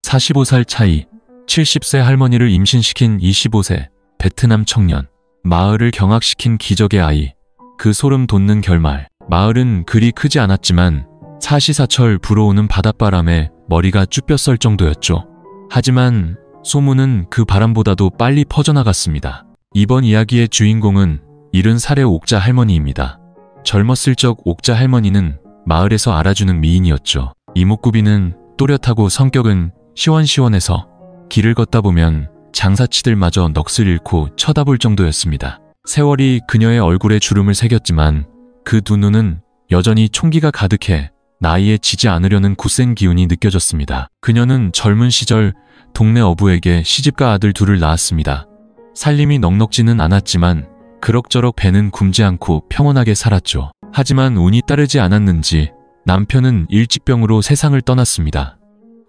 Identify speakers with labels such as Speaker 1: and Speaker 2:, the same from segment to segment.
Speaker 1: 45살 차이, 70세 할머니를 임신시킨 25세 베트남 청년, 마을을 경악시킨 기적의 아이, 그 소름 돋는 결말. 마을은 그리 크지 않았지만 사시사철 불어오는 바닷바람에 머리가 쭈뼛설 정도였죠. 하지만 소문은 그 바람보다도 빨리 퍼져나갔습니다. 이번 이야기의 주인공은 70살의 옥자 할머니입니다. 젊었을 적 옥자 할머니는 마을에서 알아주는 미인이었죠. 이목구비는 또렷하고 성격은 시원시원해서 길을 걷다 보면 장사치들마저 넋을 잃고 쳐다볼 정도였습니다. 세월이 그녀의 얼굴에 주름을 새겼지만 그 두 눈은 여전히 총기가 가득해 나이에 지지 않으려는 굳센 기운이 느껴졌습니다. 그녀는 젊은 시절 동네 어부에게 시집가 아들 둘을 낳았습니다. 살림이 넉넉지는 않았지만 그럭저럭 배는 굶지 않고 평온하게 살았죠. 하지만 운이 따르지 않았는지 남편은 일직병으로 세상을 떠났습니다.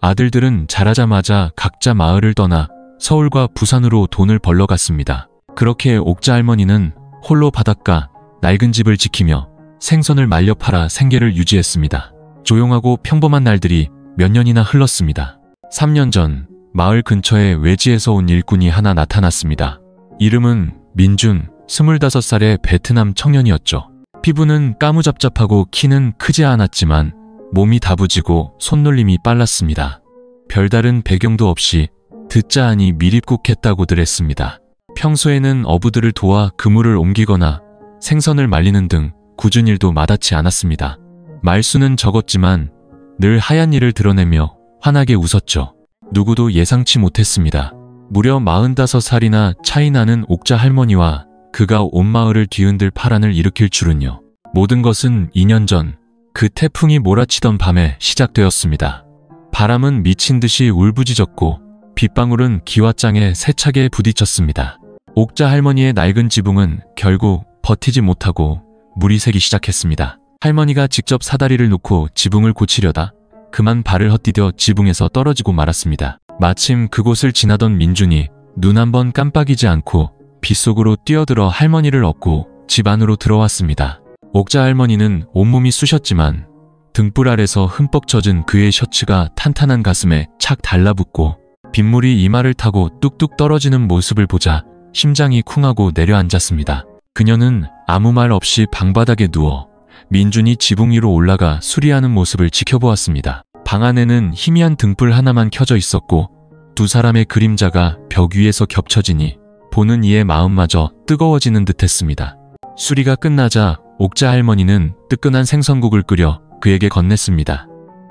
Speaker 1: 아들들은 자라자마자 각자 마을을 떠나 서울과 부산으로 돈을 벌러 갔습니다. 그렇게 옥자 할머니는 홀로 바닷가 낡은 집을 지키며 생선을 말려 팔아 생계를 유지했습니다. 조용하고 평범한 날들이 몇 년이나 흘렀습니다. 3년 전 마을 근처에 외지에서 온 일꾼이 하나 나타났습니다. 이름은 민준, 25살의 베트남 청년이었죠. 피부는 까무잡잡하고 키는 크지 않았지만 몸이 다부지고 손놀림이 빨랐습니다. 별다른 배경도 없이 듣자 하니 미립국했다고들 했습니다. 평소에는 어부들을 도와 그물을 옮기거나 생선을 말리는 등 굳은 일도 마다치 않았습니다. 말수는 적었지만 늘 하얀 일을 드러내며 환하게 웃었죠. 누구도 예상치 못했습니다. 무려 45살이나 차이 나는 옥자 할머니와 그가 온 마을을 뒤흔들 파란을 일으킬 줄은요. 모든 것은 2년 전 그 태풍이 몰아치던 밤에 시작되었습니다. 바람은 미친 듯이 울부짖었고 빗방울은 기와장에 세차게 부딪혔습니다. 옥자 할머니의 낡은 지붕은 결국 버티지 못하고 물이 새기 시작했습니다. 할머니가 직접 사다리를 놓고 지붕을 고치려다 그만 발을 헛디뎌 지붕에서 떨어지고 말았습니다. 마침 그곳을 지나던 민준이 눈 한번 깜빡이지 않고 빗속으로 뛰어들어 할머니를 업고 집 안으로 들어왔습니다. 옥자 할머니는 온몸이 쑤셨지만 등불 아래서 흠뻑 젖은 그의 셔츠가 탄탄한 가슴에 착 달라붙고 빗물이 이마를 타고 뚝뚝 떨어지는 모습을 보자 심장이 쿵하고 내려앉았습니다. 그녀는 아무 말 없이 방바닥에 누워 민준이 지붕 위로 올라가 수리하는 모습을 지켜보았습니다. 방 안에는 희미한 등불 하나만 켜져 있었고 두 사람의 그림자가 벽 위에서 겹쳐지니 보는 이의 마음마저 뜨거워지는 듯했습니다. 수리가 끝나자 옥자 할머니는 뜨끈한 생선국을 끓여 그에게 건넸습니다.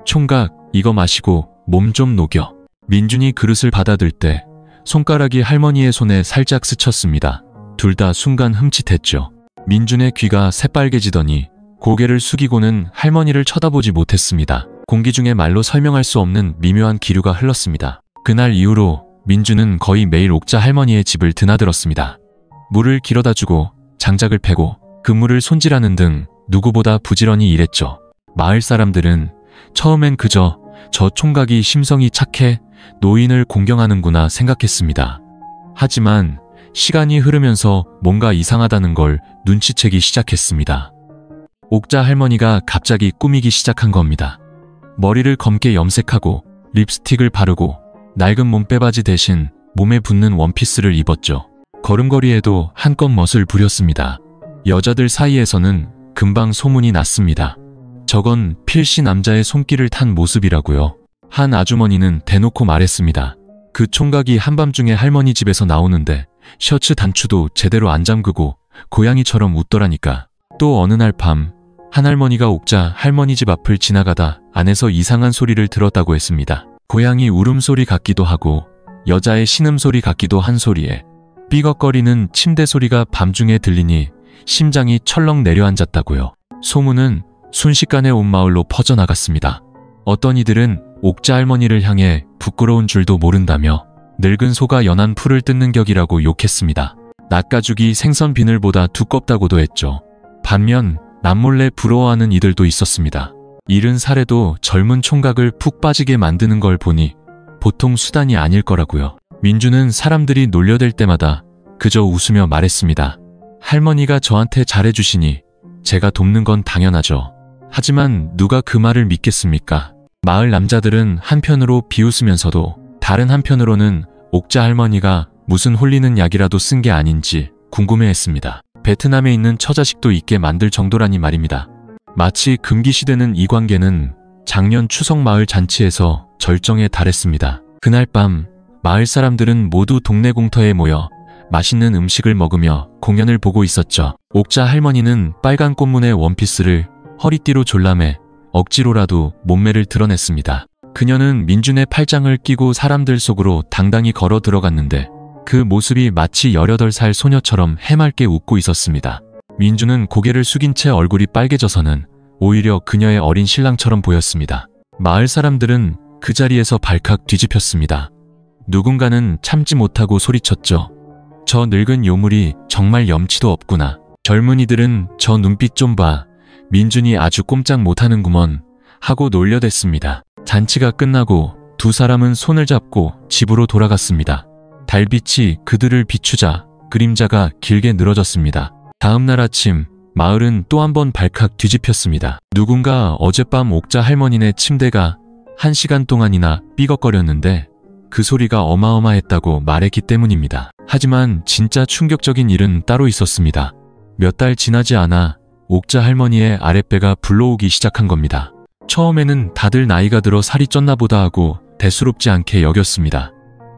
Speaker 1: 총각, 이거 마시고 몸 좀 녹여. 민준이 그릇을 받아들 때 손가락이 할머니의 손에 살짝 스쳤습니다. 둘 다 순간 흠칫했죠. 민준의 귀가 새빨개지더니 고개를 숙이고는 할머니를 쳐다보지 못했습니다. 공기 중에 말로 설명할 수 없는 미묘한 기류가 흘렀습니다. 그날 이후로 민준은 거의 매일 옥자 할머니의 집을 드나들었습니다. 물을 길어다 주고 장작을 패고 그물을 손질하는 등 누구보다 부지런히 일했죠. 마을 사람들은 처음엔 그저 저 총각이 심성이 착해 노인을 공경하는구나 생각했습니다. 하지만 시간이 흐르면서 뭔가 이상하다는 걸 눈치채기 시작했습니다. 옥자 할머니가 갑자기 꾸미기 시작한 겁니다. 머리를 검게 염색하고 립스틱을 바르고 낡은 몸빼바지 대신 몸에 붙는 원피스를 입었죠. 걸음걸이에도 한껏 멋을 부렸습니다. 여자들 사이에서는 금방 소문이 났습니다. 저건 필시 남자의 손길을 탄 모습이라고요. 한 아주머니는 대놓고 말했습니다. 그 총각이 한밤중에 할머니 집에서 나오는데 셔츠 단추도 제대로 안 잠그고 고양이처럼 웃더라니까. 또 어느 날 밤 한 할머니가 옥자 할머니 집 앞을 지나가다 안에서 이상한 소리를 들었다고 했습니다. 고양이 울음소리 같기도 하고 여자의 신음소리 같기도 한 소리에 삐걱거리는 침대 소리가 밤중에 들리니 심장이 철렁 내려앉았다고요. 소문은 순식간에 온 마을로 퍼져나갔습니다. 어떤 이들은 옥자 할머니를 향해 부끄러운 줄도 모른다며 늙은 소가 연한 풀을 뜯는 격이라고 욕했습니다. 낚아죽이 생선 비늘보다 두껍다고도 했죠. 반면 남몰래 부러워하는 이들도 있었습니다. 70살에도 젊은 총각을 푹 빠지게 만드는 걸 보니 보통 수단이 아닐 거라고요. 민주는 사람들이 놀려댈 때마다 그저 웃으며 말했습니다. 할머니가 저한테 잘해주시니 제가 돕는 건 당연하죠. 하지만 누가 그 말을 믿겠습니까? 마을 남자들은 한편으로 비웃으면서도 다른 한편으로는 옥자 할머니가 무슨 홀리는 약이라도 쓴 게 아닌지 궁금해했습니다. 베트남에 있는 처자식도 있게 만들 정도라니 말입니다. 마치 금기시되는 이 관계는 작년 추석 마을 잔치에서 절정에 달했습니다. 그날 밤 마을 사람들은 모두 동네 공터에 모여 맛있는 음식을 먹으며 공연을 보고 있었죠. 옥자 할머니는 빨간 꽃무늬 원피스를 허리띠로 졸라매 억지로라도 몸매를 드러냈습니다. 그녀는 민준의 팔짱을 끼고 사람들 속으로 당당히 걸어 들어갔는데 그 모습이 마치 18살 소녀처럼 해맑게 웃고 있었습니다. 민준은 고개를 숙인 채 얼굴이 빨개져서는 오히려 그녀의 어린 신랑처럼 보였습니다. 마을 사람들은 그 자리에서 발칵 뒤집혔습니다. 누군가는 참지 못하고 소리쳤죠. 저 늙은 요물이 정말 염치도 없구나. 젊은이들은 저 눈빛 좀 봐. 민준이 아주 꼼짝 못하는구먼 하고 놀려댔습니다. 잔치가 끝나고 두 사람은 손을 잡고 집으로 돌아갔습니다. 달빛이 그들을 비추자 그림자가 길게 늘어졌습니다. 다음 날 아침 마을은 또 한 번 발칵 뒤집혔습니다. 누군가 어젯밤 옥자 할머니네 침대가 1시간 동안이나 삐걱거렸는데 그 소리가 어마어마했다고 말했기 때문입니다. 하지만 진짜 충격적인 일은 따로 있었습니다. 몇 달 지나지 않아 옥자 할머니의 아랫배가 불러오기 시작한 겁니다. 처음에는 다들 나이가 들어 살이 쪘나 보다 하고 대수롭지 않게 여겼습니다.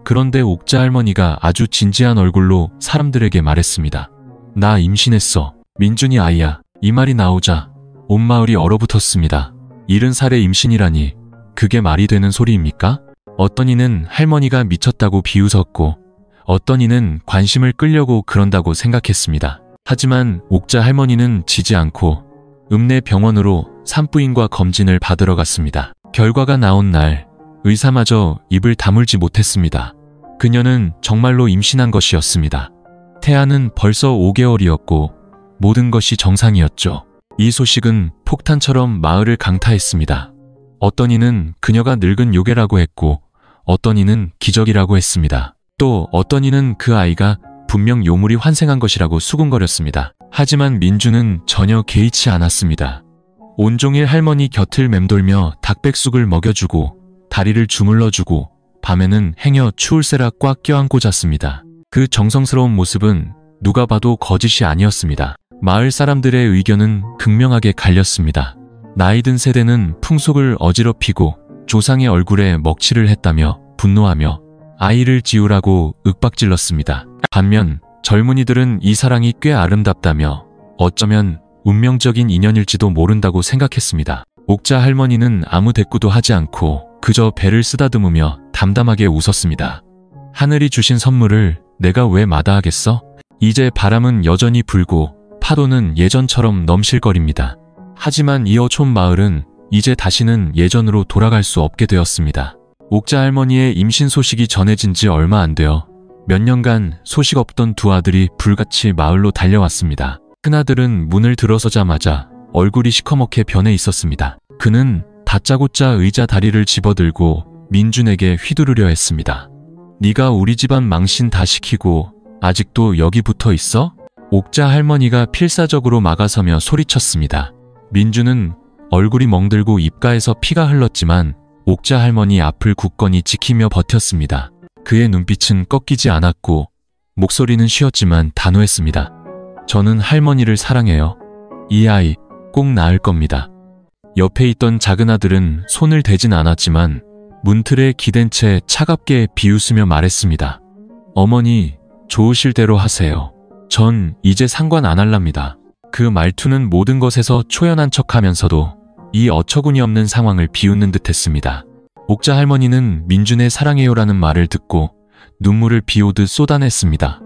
Speaker 1: 그런데 옥자 할머니가 아주 진지한 얼굴로 사람들에게 말했습니다. 나 임신했어. 민준이 아이야. 이 말이 나오자 온 마을이 얼어붙었습니다. 70살의 임신이라니 그게 말이 되는 소리입니까? 어떤 이는 할머니가 미쳤다고 비웃었고 어떤 이는 관심을 끌려고 그런다고 생각했습니다. 하지만 옥자 할머니는 지지 않고 읍내 병원으로 산부인과 검진을 받으러 갔습니다. 결과가 나온 날 의사마저 입을 다물지 못했습니다. 그녀는 정말로 임신한 것이었습니다. 태아는 벌써 5개월이었고 모든 것이 정상이었죠. 이 소식은 폭탄처럼 마을을 강타했습니다. 어떤 이는 그녀가 늙은 요괴라고 했고 어떤 이는 기적이라고 했습니다. 또 어떤 이는 그 아이가 분명 요물이 환생한 것이라고 수군거렸습니다. 하지만 민주는 전혀 개의치 않았습니다. 온종일 할머니 곁을 맴돌며 닭백숙을 먹여주고 다리를 주물러주고 밤에는 행여 추울새라 꽉 껴안고 잤습니다. 그 정성스러운 모습은 누가 봐도 거짓이 아니었습니다. 마을 사람들의 의견은 극명하게 갈렸습니다. 나이든 세대는 풍속을 어지럽히고 조상의 얼굴에 먹칠을 했다며 분노하며 아이를 지우라고 윽박질렀습니다. 반면 젊은이들은 이 사랑이 꽤 아름답다며 어쩌면 운명적인 인연일지도 모른다고 생각했습니다. 옥자 할머니는 아무 대꾸도 하지 않고 그저 배를 쓰다듬으며 담담하게 웃었습니다. 하늘이 주신 선물을 내가 왜 마다하겠어? 이제 바람은 여전히 불고 파도는 예전처럼 넘실거립니다. 하지만 이 어촌 마을은 이제 다시는 예전으로 돌아갈 수 없게 되었습니다. 옥자 할머니의 임신 소식이 전해진 지 얼마 안 되어 몇 년간 소식 없던 두 아들이 불같이 마을로 달려왔습니다. 큰아들은 문을 들어서자마자 얼굴이 시커멓게 변해 있었습니다. 그는 다짜고짜 의자 다리를 집어들고 민준에게 휘두르려 했습니다. 네가 우리 집안 망신 다 시키고 아직도 여기 붙어 있어? 옥자 할머니가 필사적으로 막아서며 소리쳤습니다. 민준은 얼굴이 멍들고 입가에서 피가 흘렀지만 옥자 할머니 앞을 굳건히 지키며 버텼습니다. 그의 눈빛은 꺾이지 않았고 목소리는 쉬었지만 단호했습니다. 저는 할머니를 사랑해요. 이 아이 꼭 낳을 겁니다. 옆에 있던 작은 아들은 손을 대진 않았지만 문틀에 기댄 채 차갑게 비웃으며 말했습니다. 어머니, 좋으실 대로 하세요. 전 이제 상관 안 할랍니다. 그 말투는 모든 것에서 초연한 척하면서도 이 어처구니 없는 상황을 비웃는 듯했습니다. 옥자 할머니는 민준의 사랑해요라는 말을 듣고 눈물을 비오듯 쏟아냈습니다.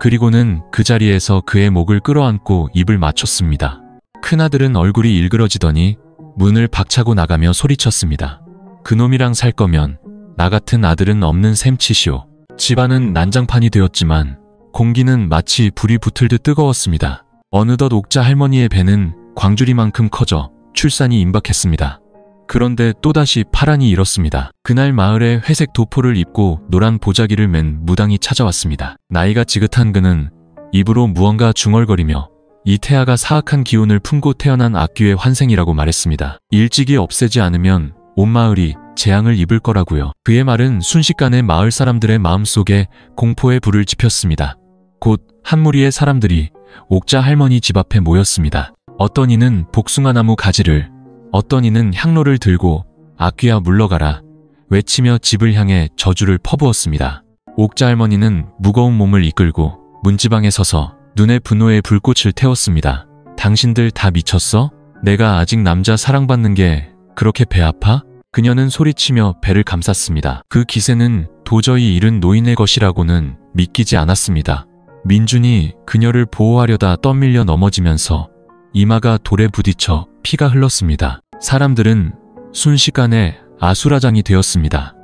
Speaker 1: 그리고는 그 자리에서 그의 목을 끌어안고 입을 맞췄습니다. 큰아들은 얼굴이 일그러지더니 문을 박차고 나가며 소리쳤습니다. 그놈이랑 살 거면 나 같은 아들은 없는 셈치시오. 집안은 난장판이 되었지만 공기는 마치 불이 붙을 듯 뜨거웠습니다. 어느덧 옥자 할머니의 배는 광주리만큼 커져 출산이 임박했습니다. 그런데 또다시 파란이 일었습니다. 그날 마을에 회색 도포를 입고 노란 보자기를 맨 무당이 찾아왔습니다. 나이가 지긋한 그는 입으로 무언가 중얼거리며 이 태아가 사악한 기운을 품고 태어난 악귀의 환생이라고 말했습니다. 일찍이 없애지 않으면 온 마을이 재앙을 입을 거라고요. 그의 말은 순식간에 마을 사람들의 마음속에 공포의 불을 지폈습니다. 곧 한 무리의 사람들이 옥자 할머니 집 앞에 모였습니다. 어떤 이는 복숭아나무 가지를, 어떤 이는 향로를 들고 악귀야 물러가라 외치며 집을 향해 저주를 퍼부었습니다. 옥자 할머니는 무거운 몸을 이끌고 문지방에 서서 눈에 분노의 불꽃을 태웠습니다. 당신들 다 미쳤어? 내가 아직 남자 사랑받는 게 그렇게 배 아파? 그녀는 소리치며 배를 감쌌습니다. 그 기세는 도저히 잃은 노인의 것이라고는 믿기지 않았습니다. 민준이 그녀를 보호하려다 떠밀려 넘어지면서 이마가 돌에 부딪혀 피가 흘렀습니다. 사람들은 순식간에 아수라장이 되었습니다.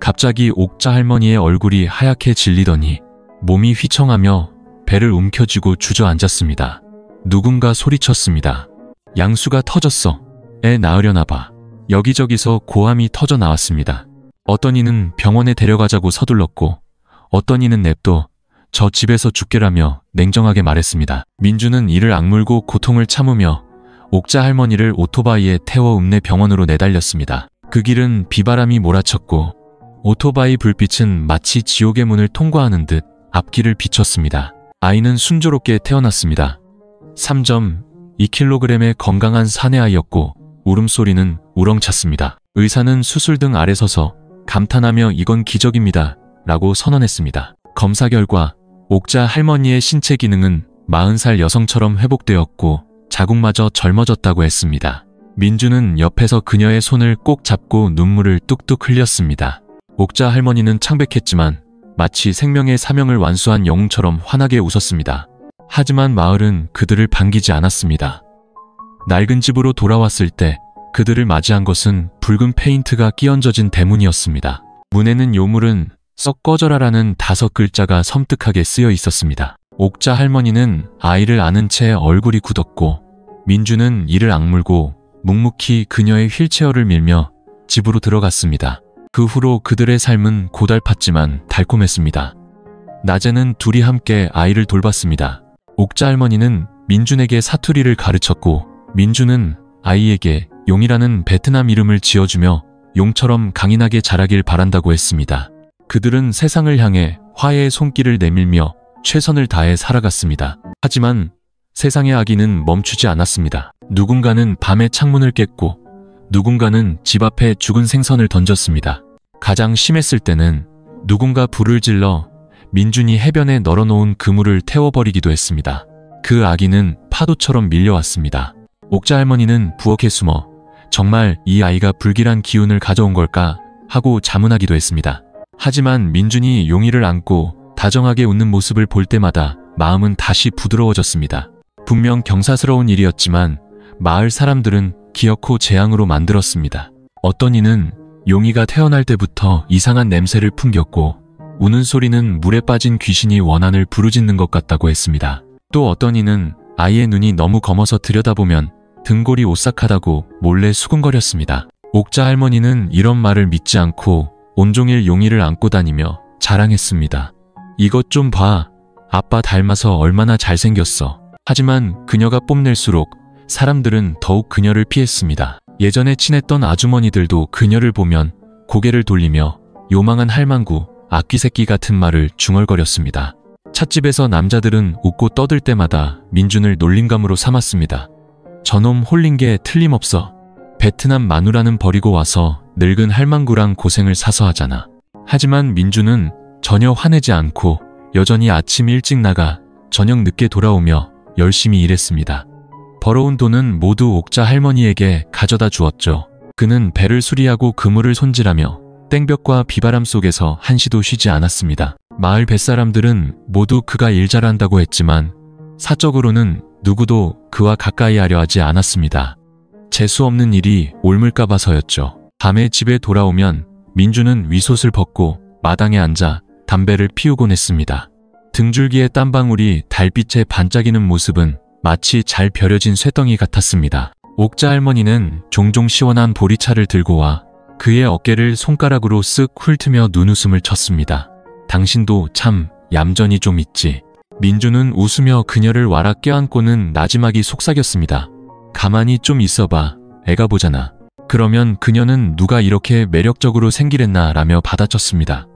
Speaker 1: 갑자기 옥자 할머니의 얼굴이 하얗게 질리더니 몸이 휘청하며 배를 움켜쥐고 주저앉았습니다. 누군가 소리쳤습니다. 양수가 터졌어. 애 낳으려나 봐. 여기저기서 고함이 터져 나왔습니다. 어떤 이는 병원에 데려가자고 서둘렀고 어떤 이는 냅둬 저 집에서 죽게라며 냉정하게 말했습니다. 민주는 이를 악물고 고통을 참으며 옥자 할머니를 오토바이에 태워 읍내 병원으로 내달렸습니다. 그 길은 비바람이 몰아쳤고 오토바이 불빛은 마치 지옥의 문을 통과하는 듯 앞길을 비췄습니다. 아이는 순조롭게 태어났습니다. 3.2kg의 건강한 사내아이였고 울음소리는 우렁찼습니다. 의사는 수술등 아래 서서 감탄하며 이건 기적입니다 라고 선언했습니다. 검사 결과 옥자 할머니의 신체 기능은 40살 여성처럼 회복되었고 자궁마저 젊어졌다고 했습니다. 민주는 옆에서 그녀의 손을 꼭 잡고 눈물을 뚝뚝 흘렸습니다. 옥자 할머니는 창백했지만 마치 생명의 사명을 완수한 영웅처럼 환하게 웃었습니다. 하지만 마을은 그들을 반기지 않았습니다. 낡은 집으로 돌아왔을 때 그들을 맞이한 것은 붉은 페인트가 끼얹어진 대문이었습니다. 문에는 요물은 썩 꺼져라라는 5글자가 섬뜩하게 쓰여 있었습니다. 옥자 할머니는 아이를 안은 채 얼굴이 굳었고 민주는 이를 악물고 묵묵히 그녀의 휠체어를 밀며 집으로 들어갔습니다. 그 후로 그들의 삶은 고달팠지만 달콤했습니다. 낮에는 둘이 함께 아이를 돌봤습니다. 옥자 할머니는 민준에게 사투리를 가르쳤고 민준은 아이에게 용이라는 베트남 이름을 지어주며 용처럼 강인하게 자라길 바란다고 했습니다. 그들은 세상을 향해 화해의 손길을 내밀며 최선을 다해 살아갔습니다. 하지만 세상의 악의는 멈추지 않았습니다. 누군가는 밤에 창문을 깼고 누군가는 집 앞에 죽은 생선을 던졌습니다. 가장 심했을 때는 누군가 불을 질러 민준이 해변에 널어놓은 그물을 태워버리기도 했습니다. 그 악의는 파도처럼 밀려왔습니다. 옥자 할머니는 부엌에 숨어 정말 이 아이가 불길한 기운을 가져온 걸까 하고 자문하기도 했습니다. 하지만 민준이 용이를 안고 다정하게 웃는 모습을 볼 때마다 마음은 다시 부드러워졌습니다. 분명 경사스러운 일이었지만 마을 사람들은 기어코 재앙으로 만들었습니다. 어떤 이는 용이가 태어날 때부터 이상한 냄새를 풍겼고 우는 소리는 물에 빠진 귀신이 원한을 부르짖는 것 같다고 했습니다. 또 어떤 이는 아이의 눈이 너무 검어서 들여다보면 등골이 오싹하다고 몰래 수근거렸습니다. 옥자 할머니는 이런 말을 믿지 않고 온종일 용이를 안고 다니며 자랑했습니다. 이것 좀 봐. 아빠 닮아서 얼마나 잘생겼어. 하지만 그녀가 뽐낼수록 사람들은 더욱 그녀를 피했습니다. 예전에 친했던 아주머니들도 그녀를 보면 고개를 돌리며 요망한 할망구, 악귀새끼 같은 말을 중얼거렸습니다. 찻집에서 남자들은 웃고 떠들 때마다 민준을 놀림감으로 삼았습니다. 저놈 홀린 게 틀림없어. 베트남 마누라는 버리고 와서 늙은 할망구랑 고생을 사서 하잖아. 하지만 민준은 전혀 화내지 않고 여전히 아침 일찍 나가 저녁 늦게 돌아오며 열심히 일했습니다. 벌어온 돈은 모두 옥자 할머니에게 가져다 주었죠. 그는 배를 수리하고 그물을 손질하며 땡볕과 비바람 속에서 한시도 쉬지 않았습니다. 마을 뱃사람들은 모두 그가 일 잘한다고 했지만 사적으로는 누구도 그와 가까이 하려 하지 않았습니다. 재수없는 일이 옮을까 봐서였죠. 밤에 집에 돌아오면 민주는 윗옷을 벗고 마당에 앉아 담배를 피우곤 했습니다. 등줄기의 땀방울이 달빛에 반짝이는 모습은 마치 잘 벼려진 쇠덩이 같았습니다. 옥자 할머니는 종종 시원한 보리차를 들고 와 그의 어깨를 손가락으로 쓱 훑으며 눈웃음을 쳤습니다. 당신도 참 얌전히 좀 있지. 민주는 웃으며 그녀를 와락 껴안고는 나지막이 속삭였습니다. 가만히 좀 있어봐. 애가 보잖아. 그러면 그녀는 누가 이렇게 매력적으로 생기랬나 라며 받아쳤습니다.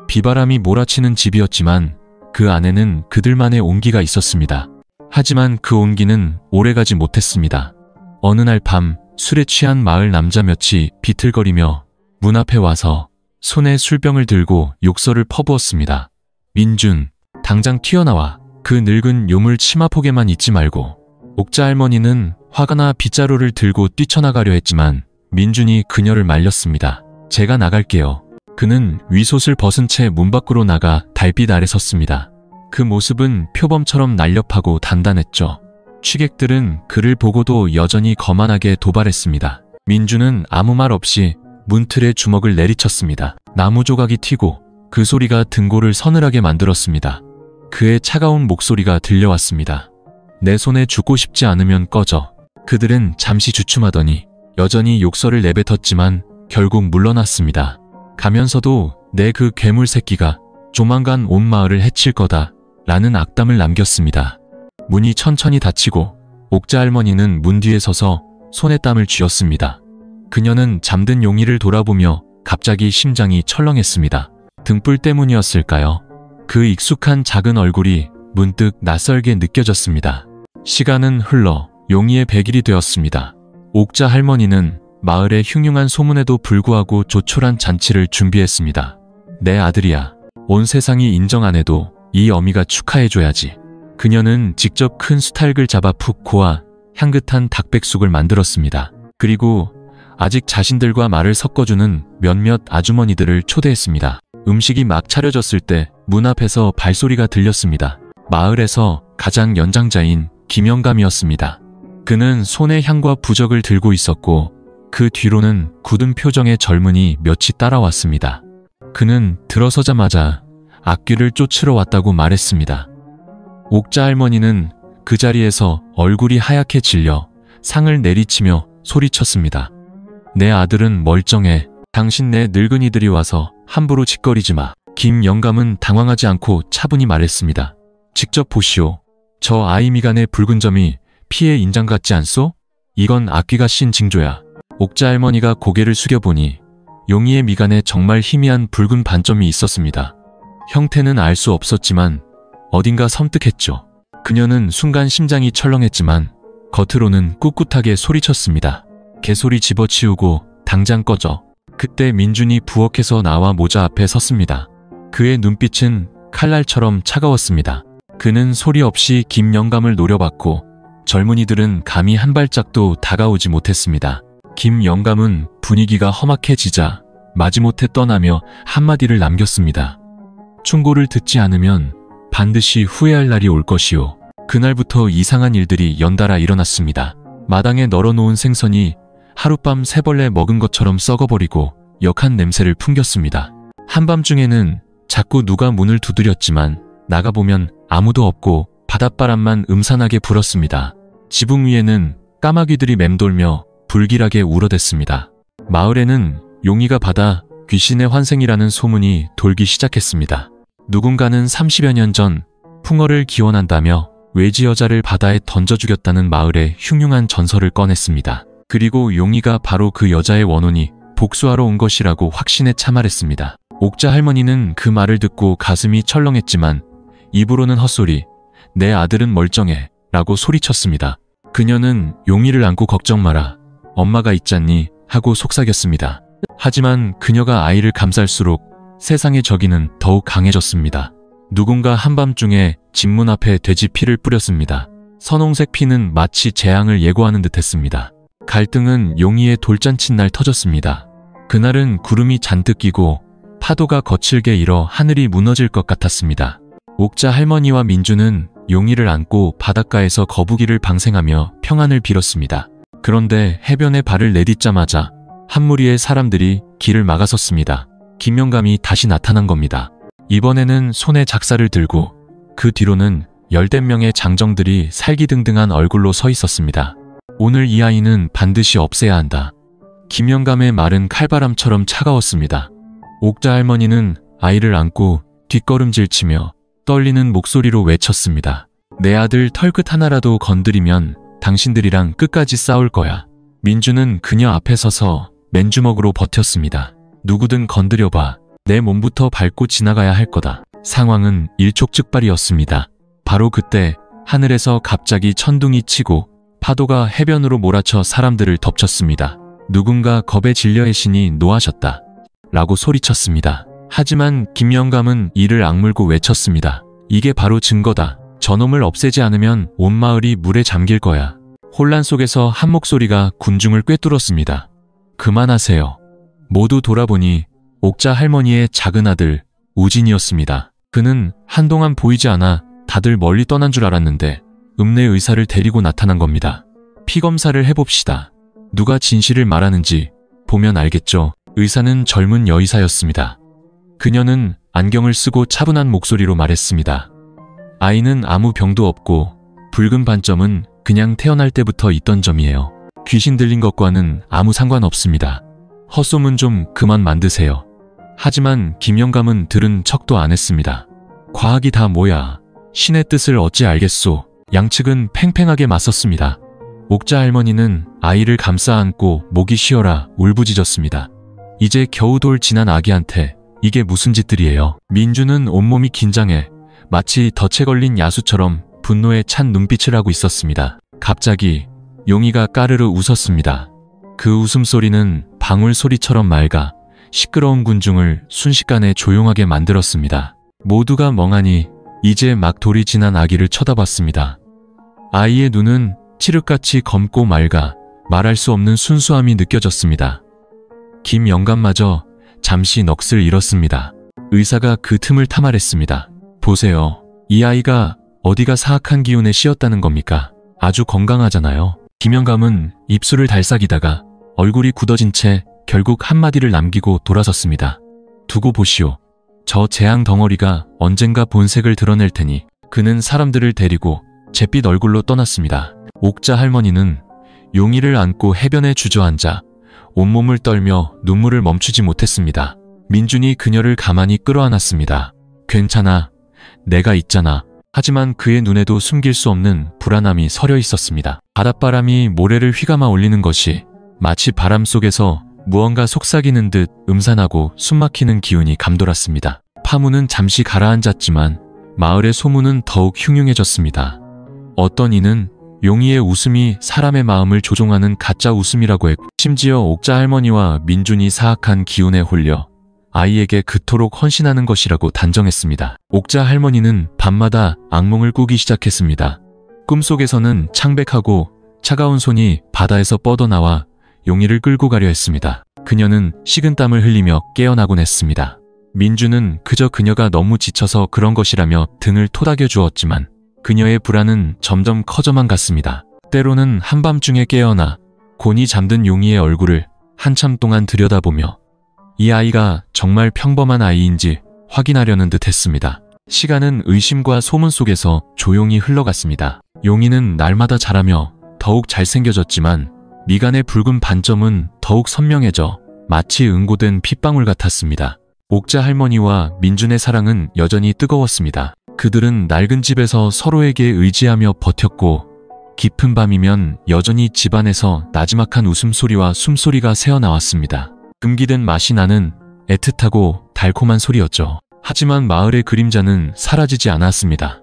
Speaker 1: 비바람이 몰아치는 집이었지만 그 안에는 그들만의 온기가 있었습니다. 하지만 그 온기는 오래가지 못했습니다. 어느 날 밤 술에 취한 마을 남자 몇이 비틀거리며 문 앞에 와서 손에 술병을 들고 욕설을 퍼부었습니다. 민준, 당장 튀어나와. 그 늙은 요물 치마폭에만 있지 말고. 옥자 할머니는 화가 나 빗자루를 들고 뛰쳐나가려 했지만 민준이 그녀를 말렸습니다. 제가 나갈게요. 그는 위솥을 벗은 채 문 밖으로 나가 달빛 아래 섰습니다. 그 모습은 표범처럼 날렵하고 단단했죠. 취객들은 그를 보고도 여전히 거만하게 도발했습니다. 민준은 아무 말 없이 문틀에 주먹을 내리쳤습니다. 나무 조각이 튀고 그 소리가 등골을 서늘하게 만들었습니다. 그의 차가운 목소리가 들려왔습니다. 내 손에 죽고 싶지 않으면 꺼져. 그들은 잠시 주춤하더니 여전히 욕설을 내뱉었지만 결국 물러났습니다. 가면서도 내 그 괴물 새끼가 조만간 온 마을을 해칠 거다 라는 악담을 남겼습니다. 문이 천천히 닫히고 옥자 할머니는 문 뒤에 서서 손에 땀을 쥐었습니다. 그녀는 잠든 용의를 돌아보며 갑자기 심장이 철렁했습니다. 등불 때문이었을까요? 그 익숙한 작은 얼굴이 문득 낯설게 느껴졌습니다. 시간은 흘러 용의의 100일이 되었습니다. 옥자 할머니는 마을의 흉흉한 소문에도 불구하고 조촐한 잔치를 준비했습니다. 내 아들이야. 온 세상이 인정 안 해도 이 어미가 축하해줘야지. 그녀는 직접 큰 수탉을 잡아 푹 고아 향긋한 닭백숙을 만들었습니다. 그리고 아직 자신들과 말을 섞어주는 몇몇 아주머니들을 초대했습니다. 음식이 막 차려졌을 때 문 앞에서 발소리가 들렸습니다. 마을에서 가장 연장자인 김영감이었습니다. 그는 손에 향과 부적을 들고 있었고 그 뒤로는 굳은 표정의 젊은이 몇이 따라왔습니다. 그는 들어서자마자 악귀를 쫓으러 왔다고 말했습니다. 옥자 할머니는 그 자리에서 얼굴이 하얗게 질려 상을 내리치며 소리쳤습니다. 내 아들은 멀쩡해. 당신 네 늙은이들이 와서 함부로 짓거리지 마. 김영감은 당황하지 않고 차분히 말했습니다. 직접 보시오. 저 아이 미간의 붉은 점이 피의 인장 같지 않소? 이건 악귀가 씬 징조야. 옥자 할머니가 고개를 숙여보니 용의의 미간에 정말 희미한 붉은 반점이 있었습니다. 형태는 알 수 없었지만 어딘가 섬뜩했죠. 그녀는 순간 심장이 철렁했지만 겉으로는 꿋꿋하게 소리쳤습니다. 개소리 집어치우고 당장 꺼져. 그때 민준이 부엌에서 나와 모자 앞에 섰습니다. 그의 눈빛은 칼날처럼 차가웠습니다. 그는 소리 없이 김영감을 노려봤고 젊은이들은 감히 한 발짝도 다가오지 못했습니다. 김영감은 분위기가 험악해지자 마지못해 떠나며 한마디를 남겼습니다. 충고를 듣지 않으면 반드시 후회할 날이 올 것이오. 그날부터 이상한 일들이 연달아 일어났습니다. 마당에 널어놓은 생선이 하룻밤 새벌레 먹은 것처럼 썩어버리고 역한 냄새를 풍겼습니다. 한밤중에는 자꾸 누가 문을 두드렸지만 나가보면 아무도 없고 바닷바람만 음산하게 불었습니다. 지붕 위에는 까마귀들이 맴돌며 불길하게 울어댔습니다. 마을에는 용의가 바다 귀신의 환생이라는 소문이 돌기 시작했습니다. 누군가는 30여 년 전 풍어를 기원한다며 외지 여자를 바다에 던져 죽였다는 마을의 흉흉한 전설을 꺼냈습니다. 그리고 용의가 바로 그 여자의 원혼이 복수하러 온 것이라고 확신에 차말했습니다. 옥자 할머니는 그 말을 듣고 가슴이 철렁했지만 입으로는 헛소리, 내 아들은 멀쩡해 라고 소리쳤습니다. 그녀는 용의를 안고 걱정 마라, 엄마가 있잖니 하고 속삭였습니다. 하지만 그녀가 아이를 감쌀수록 세상의 적이는 더욱 강해졌습니다. 누군가 한밤중에 집문 앞에 돼지 피를 뿌렸습니다. 선홍색 피는 마치 재앙을 예고하는 듯했습니다. 갈등은 용의의 돌잔친 날 터졌습니다. 그날은 구름이 잔뜩 끼고 파도가 거칠게 일어 하늘이 무너질 것 같았습니다. 옥자 할머니와 민주는 용의를 안고 바닷가에서 거북이를 방생하며 평안을 빌었습니다. 그런데 해변에 발을 내딛자마자 한 무리의 사람들이 길을 막아섰습니다. 김영감이 다시 나타난 겁니다. 이번에는 손에 작사를 들고 그 뒤로는 열댓 명의 장정들이 살기등등한 얼굴로 서 있었습니다. 오늘 이 아이는 반드시 없애야 한다. 김영감의 말은 칼바람처럼 차가웠습니다. 옥자 할머니는 아이를 안고 뒷걸음질치며 떨리는 목소리로 외쳤습니다. 내 아들 털끝 하나라도 건드리면 당신들이랑 끝까지 싸울 거야. 민주는 그녀 앞에 서서 맨주먹으로 버텼습니다. 누구든 건드려봐. 내 몸부터 밟고 지나가야 할 거다. 상황은 일촉즉발이었습니다. 바로 그때 하늘에서 갑자기 천둥이 치고 파도가 해변으로 몰아쳐 사람들을 덮쳤습니다. 누군가 겁에 질려 애신이 노하셨다. 라고 소리쳤습니다. 하지만 김영감은 이를 악물고 외쳤습니다. 이게 바로 증거다. 저놈을 없애지 않으면 온 마을이 물에 잠길 거야. 혼란 속에서 한 목소리가 군중을 꿰뚫었습니다. 그만하세요. 모두 돌아보니 옥자 할머니의 작은 아들 우진이었습니다. 그는 한동안 보이지 않아 다들 멀리 떠난 줄 알았는데 읍내 의사를 데리고 나타난 겁니다. 피검사를 해봅시다. 누가 진실을 말하는지 보면 알겠죠. 의사는 젊은 여의사였습니다. 그녀는 안경을 쓰고 차분한 목소리로 말했습니다. 아이는 아무 병도 없고 붉은 반점은 그냥 태어날 때부터 있던 점이에요. 귀신 들린 것과는 아무 상관없습니다. 헛소문 좀 그만 만드세요. 하지만 김영감은 들은 척도 안 했습니다. 과학이 다 뭐야. 신의 뜻을 어찌 알겠소. 양측은 팽팽하게 맞섰습니다. 옥자 할머니는 아이를 감싸 안고 목이 쉬어라 울부짖었습니다. 이제 겨우 돌 지난 아기한테 이게 무슨 짓들이에요. 민주는 온몸이 긴장해 마치 덫에 걸린 야수처럼 분노에 찬 눈빛을 하고 있었습니다. 갑자기 용이가 까르르 웃었습니다. 그 웃음소리는 방울 소리처럼 맑아 시끄러운 군중을 순식간에 조용하게 만들었습니다. 모두가 멍하니 이제 막 돌이 지난 아기를 쳐다봤습니다. 아이의 눈은 칠흑같이 검고 맑아 말할 수 없는 순수함이 느껴졌습니다. 김영감마저 잠시 넋을 잃었습니다. 의사가 그 틈을 타말했습니다. 보세요. 이 아이가 어디가 사악한 기운에 씌었다는 겁니까? 아주 건강하잖아요. 김영감은 입술을 달싹이다가 얼굴이 굳어진 채 결국 한마디를 남기고 돌아섰습니다. 두고 보시오. 저 재앙 덩어리가 언젠가 본색을 드러낼 테니. 그는 사람들을 데리고 잿빛 얼굴로 떠났습니다. 옥자 할머니는 용이를 안고 해변에 주저앉아 온몸을 떨며 눈물을 멈추지 못했습니다. 민준이 그녀를 가만히 끌어안았습니다. 괜찮아. 내가 있잖아. 하지만 그의 눈에도 숨길 수 없는 불안함이 서려 있었습니다. 바닷바람이 모래를 휘감아 올리는 것이 마치 바람 속에서 무언가 속삭이는 듯 음산하고 숨막히는 기운이 감돌았습니다. 파문은 잠시 가라앉았지만 마을의 소문은 더욱 흉흉해졌습니다. 어떤 이는 용이의 웃음이 사람의 마음을 조종하는 가짜 웃음이라고 했고, 심지어 옥자 할머니와 민준이 사악한 기운에 홀려 아이에게 그토록 헌신하는 것이라고 단정했습니다. 옥자 할머니는 밤마다 악몽을 꾸기 시작했습니다. 꿈속에서는 창백하고 차가운 손이 바다에서 뻗어나와 용이를 끌고 가려 했습니다. 그녀는 식은땀을 흘리며 깨어나곤 했습니다. 민주는 그저 그녀가 너무 지쳐서 그런 것이라며 등을 토닥여 주었지만 그녀의 불안은 점점 커져만 갔습니다. 때로는 한밤중에 깨어나 곤히 잠든 용이의 얼굴을 한참 동안 들여다보며 이 아이가 정말 평범한 아이인지 확인하려는 듯 했습니다. 시간은 의심과 소문 속에서 조용히 흘러갔습니다. 용이는 날마다 자라며 더욱 잘생겨졌지만 미간의 붉은 반점은 더욱 선명해져 마치 응고된 핏방울 같았습니다. 옥자 할머니와 민준의 사랑은 여전히 뜨거웠습니다. 그들은 낡은 집에서 서로에게 의지하며 버텼고 깊은 밤이면 여전히 집안에서 나지막한 웃음소리와 숨소리가 새어나왔습니다. 금기된 맛이 나는 애틋하고 달콤한 소리였죠. 하지만 마을의 그림자는 사라지지 않았습니다.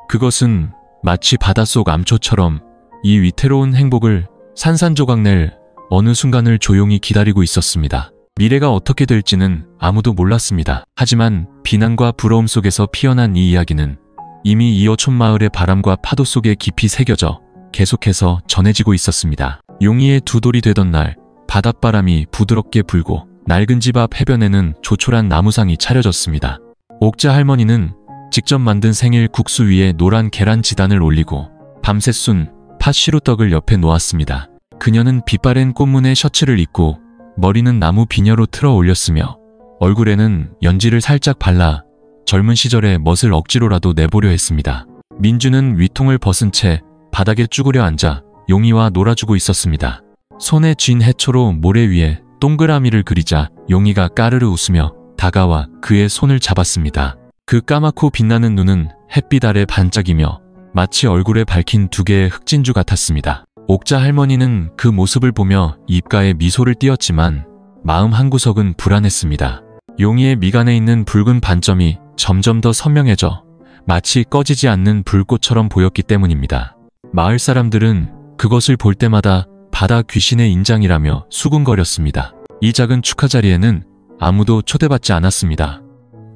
Speaker 1: 그것은 마치 바닷속 암초처럼 이 위태로운 행복을 산산조각 낼 어느 순간을 조용히 기다리고 있었습니다. 미래가 어떻게 될지는 아무도 몰랐습니다. 하지만 비난과 부러움 속에서 피어난 이 이야기는 이미 이어촌 마을의 바람과 파도 속에 깊이 새겨져 계속해서 전해지고 있었습니다. 용이의 두 돌이 되던 날 바닷바람이 부드럽게 불고 낡은 집 앞 해변에는 조촐한 나무상이 차려졌습니다. 옥자 할머니는 직접 만든 생일 국수 위에 노란 계란 지단을 올리고 밤새 순 팥 시루떡을 옆에 놓았습니다. 그녀는 빛바랜 꽃무늬 셔츠를 입고 머리는 나무 비녀로 틀어 올렸으며 얼굴에는 연지를 살짝 발라 젊은 시절의 멋을 억지로라도 내보려 했습니다. 민주는 위통을 벗은 채 바닥에 쭈그려 앉아 용이와 놀아주고 있었습니다. 손에 쥔 해초로 모래 위에 동그라미를 그리자 용이가 까르르 웃으며 다가와 그의 손을 잡았습니다. 그 까맣고 빛나는 눈은 햇빛 아래 반짝이며 마치 얼굴에 밝힌 두 개의 흑진주 같았습니다. 옥자 할머니는 그 모습을 보며 입가에 미소를 띄었지만 마음 한구석은 불안했습니다. 용희의 미간에 있는 붉은 반점이 점점 더 선명해져 마치 꺼지지 않는 불꽃처럼 보였기 때문입니다. 마을 사람들은 그것을 볼 때마다 바다 귀신의 인장이라며 수군거렸습니다. 이 작은 축하 자리에는 아무도 초대받지 않았습니다.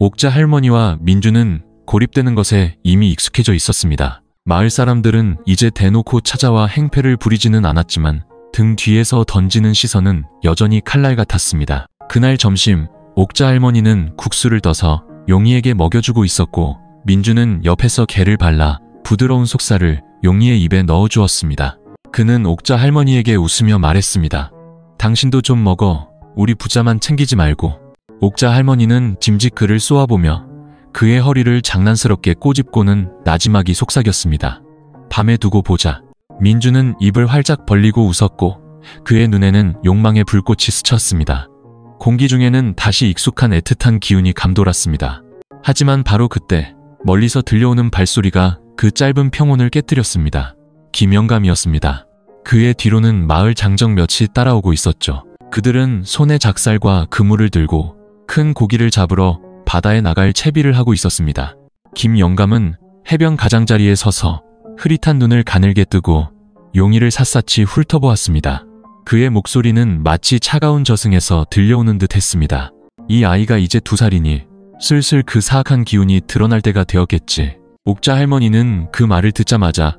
Speaker 1: 옥자 할머니와 민주는 고립되는 것에 이미 익숙해져 있었습니다. 마을 사람들은 이제 대놓고 찾아와 행패를 부리지는 않았지만 등 뒤에서 던지는 시선은 여전히 칼날 같았습니다. 그날 점심 옥자 할머니는 국수를 떠서 용희에게 먹여주고 있었고 민주는 옆에서 게를 발라 부드러운 속살을 용희의 입에 넣어주었습니다. 그는 옥자 할머니에게 웃으며 말했습니다. 당신도 좀 먹어. 우리 부자만 챙기지 말고. 옥자 할머니는 짐짓 그를 쏘아보며 그의 허리를 장난스럽게 꼬집고는 나지막이 속삭였습니다. 밤에 두고 보자. 민주는 입을 활짝 벌리고 웃었고 그의 눈에는 욕망의 불꽃이 스쳤습니다. 공기 중에는 다시 익숙한 애틋한 기운이 감돌았습니다. 하지만 바로 그때 멀리서 들려오는 발소리가 그 짧은 평온을 깨뜨렸습니다. 김영감이었습니다. 그의 뒤로는 마을 장정 몇이 따라오고 있었죠. 그들은 손에 작살과 그물을 들고 큰 고기를 잡으러 바다에 나갈 채비를 하고 있었습니다. 김영감은 해변 가장자리에 서서 흐릿한 눈을 가늘게 뜨고 용희를 샅샅이 훑어보았습니다. 그의 목소리는 마치 차가운 저승에서 들려오는 듯 했습니다. 이 아이가 이제 2살이니 슬슬 그 사악한 기운이 드러날 때가 되었겠지. 옥자 할머니는 그 말을 듣자마자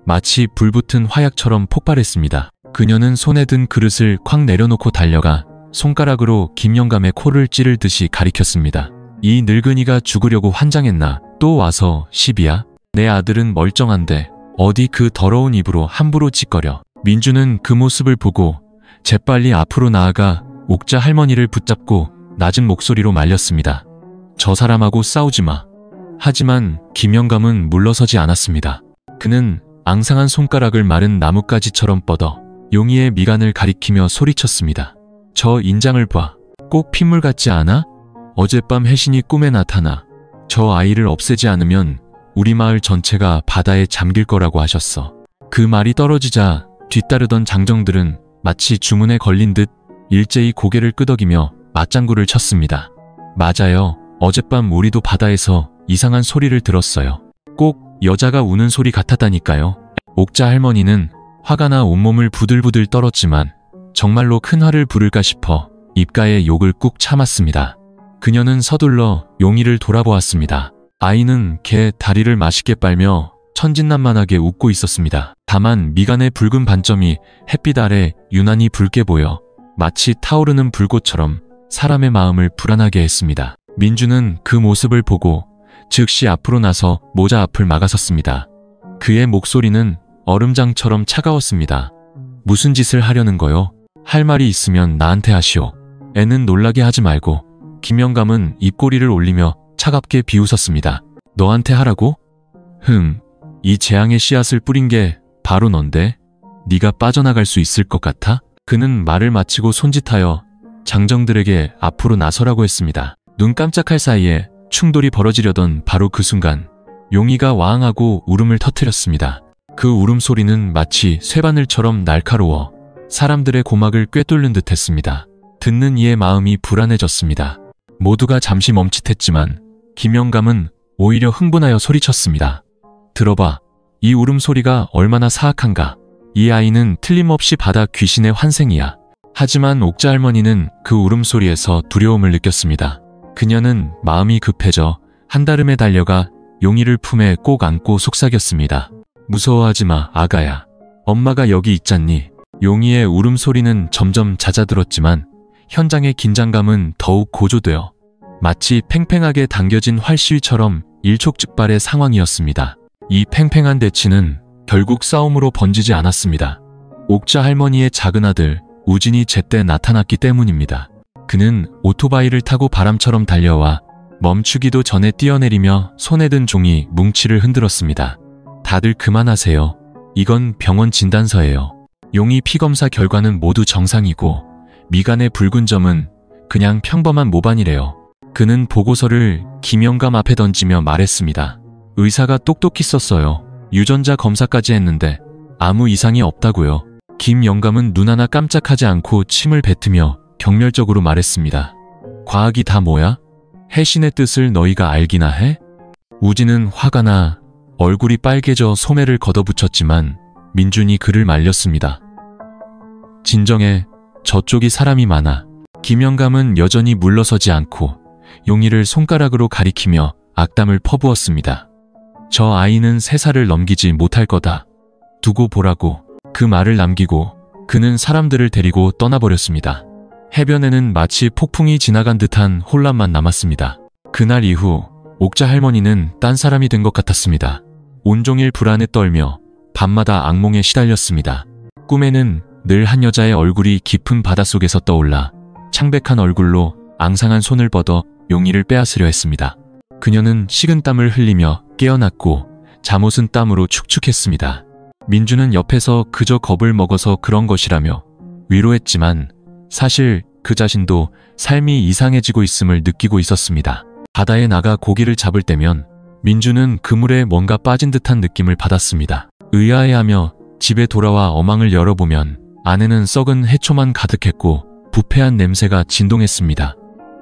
Speaker 1: 마치 불붙은 화약처럼 폭발했습니다. 그녀는 손에 든 그릇을 콱 내려놓고 달려가 손가락으로 김영감의 코를 찌를 듯이 가리켰습니다. 이 늙은이가 죽으려고 환장했나? 또 와서 시비야? 내 아들은 멀쩡한데 어디 그 더러운 입으로 함부로 짓거려. 민주는 그 모습을 보고 재빨리 앞으로 나아가 옥자 할머니를 붙잡고 낮은 목소리로 말렸습니다. 저 사람하고 싸우지 마. 하지만 김영감은 물러서지 않았습니다. 그는 앙상한 손가락을 마른 나뭇가지처럼 뻗어 용희의 미간을 가리키며 소리쳤습니다. 저 인장을 봐. 꼭 핏물 같지 않아? 어젯밤 해신이 꿈에 나타나 저 아이를 없애지 않으면 우리 마을 전체가 바다에 잠길 거라고 하셨어. 그 말이 떨어지자 뒤따르던 장정들은 마치 주문에 걸린 듯 일제히 고개를 끄덕이며 맞장구를 쳤습니다. 맞아요. 어젯밤 우리도 바다에서 이상한 소리를 들었어요. 꼭 여자가 우는 소리 같았다니까요. 옥자 할머니는 화가 나 온몸을 부들부들 떨었지만 정말로 큰 화를 부를까 싶어 입가에 욕을 꾹 참았습니다. 그녀는 서둘러 용희를 돌아보았습니다. 아이는 개 다리를 맛있게 빨며 천진난만하게 웃고 있었습니다. 다만 미간의 붉은 반점이 햇빛 아래 유난히 붉게 보여 마치 타오르는 불꽃처럼 사람의 마음을 불안하게 했습니다. 민주는 그 모습을 보고 즉시 앞으로 나서 모자 앞을 막아섰습니다. 그의 목소리는 얼음장처럼 차가웠습니다. 무슨 짓을 하려는 거요? 할 말이 있으면 나한테 하시오. 애는 놀라게 하지 말고. 김영감은 입꼬리를 올리며 차갑게 비웃었습니다. 너한테 하라고? 이 재앙의 씨앗을 뿌린 게 바로 넌데 네가 빠져나갈 수 있을 것 같아? 그는 말을 마치고 손짓하여 장정들에게 앞으로 나서라고 했습니다. 눈 깜짝할 사이에 충돌이 벌어지려던 바로 그 순간 용희가 와앙하고 울음을 터뜨렸습니다. 그 울음소리는 마치 쇠바늘처럼 날카로워 사람들의 고막을 꿰뚫는 듯 했습니다. 듣는 이의 마음이 불안해졌습니다. 모두가 잠시 멈칫했지만 김영감은 오히려 흥분하여 소리쳤습니다. 들어봐. 이 울음소리가 얼마나 사악한가. 이 아이는 틀림없이 바다 귀신의 환생이야. 하지만 옥자 할머니는 그 울음소리에서 두려움을 느꼈습니다. 그녀는 마음이 급해져 한달음에 달려가 용희를 품에 꼭 안고 속삭였습니다. 무서워하지 마, 아가야. 엄마가 여기 있잖니. 용희의 울음소리는 점점 잦아들었지만 현장의 긴장감은 더욱 고조되어 마치 팽팽하게 당겨진 활시위처럼 일촉즉발의 상황이었습니다. 이 팽팽한 대치는 결국 싸움으로 번지지 않았습니다. 옥자 할머니의 작은 아들 우진이 제때 나타났기 때문입니다. 그는 오토바이를 타고 바람처럼 달려와 멈추기도 전에 뛰어내리며 손에 든 종이 뭉치를 흔들었습니다. 다들 그만하세요. 이건 병원 진단서예요. 용희 피검사 결과는 모두 정상이고 미간의 붉은 점은 그냥 평범한 모반이래요. 그는 보고서를 김영감 앞에 던지며 말했습니다. 의사가 똑똑히 썼어요. 유전자 검사까지 했는데 아무 이상이 없다고요. 김영감은 눈 하나 깜짝하지 않고 침을 뱉으며 경멸적으로 말했습니다. 과학이 다 뭐야? 해신의 뜻을 너희가 알기나 해? 우진은 화가 나 얼굴이 빨개져 소매를 걷어붙였지만 민준이 그를 말렸습니다. 진정해. 저쪽이 사람이 많아. 김영감은 여전히 물러서지 않고 용의를 손가락으로 가리키며 악담을 퍼부었습니다. 저 아이는 3살을 넘기지 못할 거다. 두고 보라고. 그 말을 남기고 그는 사람들을 데리고 떠나버렸습니다. 해변에는 마치 폭풍이 지나간 듯한 혼란만 남았습니다. 그날 이후 옥자 할머니는 딴 사람이 된 것 같았습니다. 온종일 불안에 떨며 밤마다 악몽에 시달렸습니다. 꿈에는 늘 한 여자의 얼굴이 깊은 바닷속에서 떠올라 창백한 얼굴로 앙상한 손을 뻗어 용의를 빼앗으려 했습니다. 그녀는 식은땀을 흘리며 깨어났고 잠옷은 땀으로 축축했습니다. 민주는 옆에서 그저 겁을 먹어서 그런 것이라며 위로했지만 사실 그 자신도 삶이 이상해지고 있음을 느끼고 있었습니다. 바다에 나가 고기를 잡을 때면 민주는 그물에 뭔가 빠진 듯한 느낌을 받았습니다. 의아해하며 집에 돌아와 어망을 열어보면 안에는 썩은 해초만 가득했고 부패한 냄새가 진동했습니다.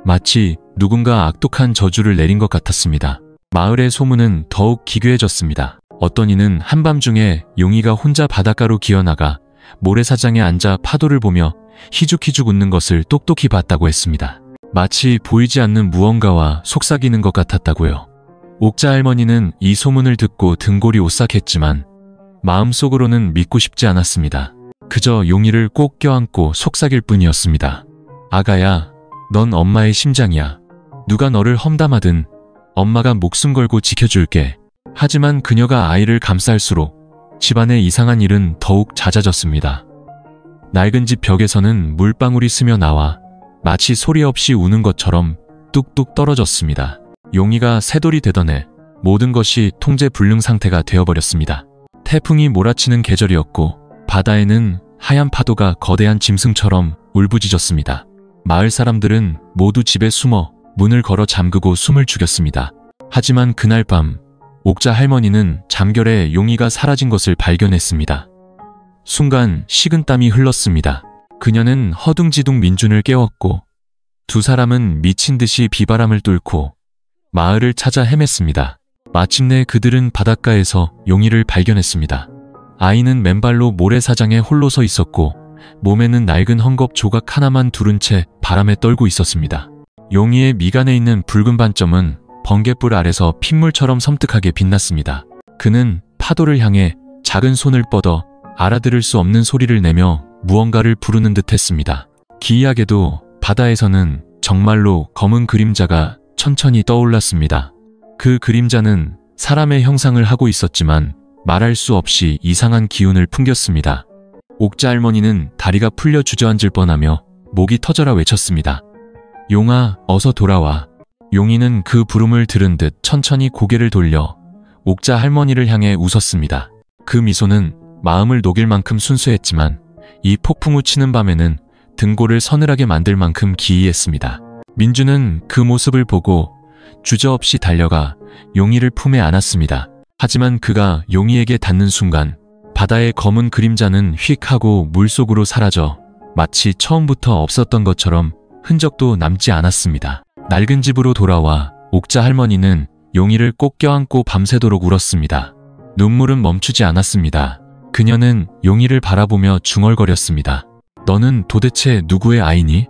Speaker 1: 마치 누군가 악독한 저주를 내린 것 같았습니다. 마을의 소문은 더욱 기괴해졌습니다. 어떤 이는 한밤중에 용의가 혼자 바닷가로 기어나가 모래사장에 앉아 파도를 보며 희죽희죽 웃는 것을 똑똑히 봤다고 했습니다. 마치 보이지 않는 무언가와 속삭이는 것 같았다고요. 옥자 할머니는 이 소문을 듣고 등골이 오싹했지만 마음속으로는 믿고 싶지 않았습니다. 그저 용의를 꼭 껴안고 속삭일 뿐이었습니다. 아가야, 넌 엄마의 심장이야. 누가 너를 험담하든 엄마가 목숨 걸고 지켜줄게. 하지만 그녀가 아이를 감쌀수록 집안의 이상한 일은 더욱 잦아졌습니다. 낡은 집 벽에서는 물방울이 스며 나와 마치 소리 없이 우는 것처럼 뚝뚝 떨어졌습니다. 용의가 새돌이 되던 해 모든 것이 통제불능 상태가 되어버렸습니다. 태풍이 몰아치는 계절이었고 바다에는 하얀 파도가 거대한 짐승처럼 울부짖었습니다. 마을 사람들은 모두 집에 숨어 문을 걸어 잠그고 숨을 죽였습니다. 하지만 그날 밤 옥자 할머니는 잠결에 용의가 사라진 것을 발견했습니다. 순간 식은땀이 흘렀습니다. 그녀는 허둥지둥 민준을 깨웠고 두 사람은 미친 듯이 비바람을 뚫고 마을을 찾아 헤맸습니다. 마침내 그들은 바닷가에서 용의를 발견했습니다. 아이는 맨발로 모래사장에 홀로 서 있었고 몸에는 낡은 헝겊 조각 하나만 두른 채 바람에 떨고 있었습니다. 용의의 미간에 있는 붉은 반점은 번갯불 아래서 핏물처럼 섬뜩하게 빛났습니다. 그는 파도를 향해 작은 손을 뻗어 알아들을 수 없는 소리를 내며 무언가를 부르는 듯 했습니다. 기이하게도 바다에서는 정말로 검은 그림자가 천천히 떠올랐습니다. 그 그림자는 사람의 형상을 하고 있었지만 말할 수 없이 이상한 기운을 풍겼습니다. 옥자 할머니는 다리가 풀려 주저앉을 뻔하며 목이 터져라 외쳤습니다. 용아, 어서 돌아와. 용의는 그 부름을 들은 듯 천천히 고개를 돌려 옥자 할머니를 향해 웃었습니다. 그 미소는 마음을 녹일 만큼 순수했지만 이 폭풍우 치는 밤에는 등골을 서늘하게 만들 만큼 기이했습니다. 민주는 그 모습을 보고 주저없이 달려가 용의를 품에 안았습니다. 하지만 그가 용의에게 닿는 순간 바다의 검은 그림자는 휙 하고 물속으로 사라져 마치 처음부터 없었던 것처럼 흔적도 남지 않았습니다. 낡은 집으로 돌아와 옥자 할머니는 용의를 꼭 껴안고 밤새도록 울었습니다. 눈물은 멈추지 않았습니다. 그녀는 용의를 바라보며 중얼거렸습니다. 너는 도대체 누구의 아이니?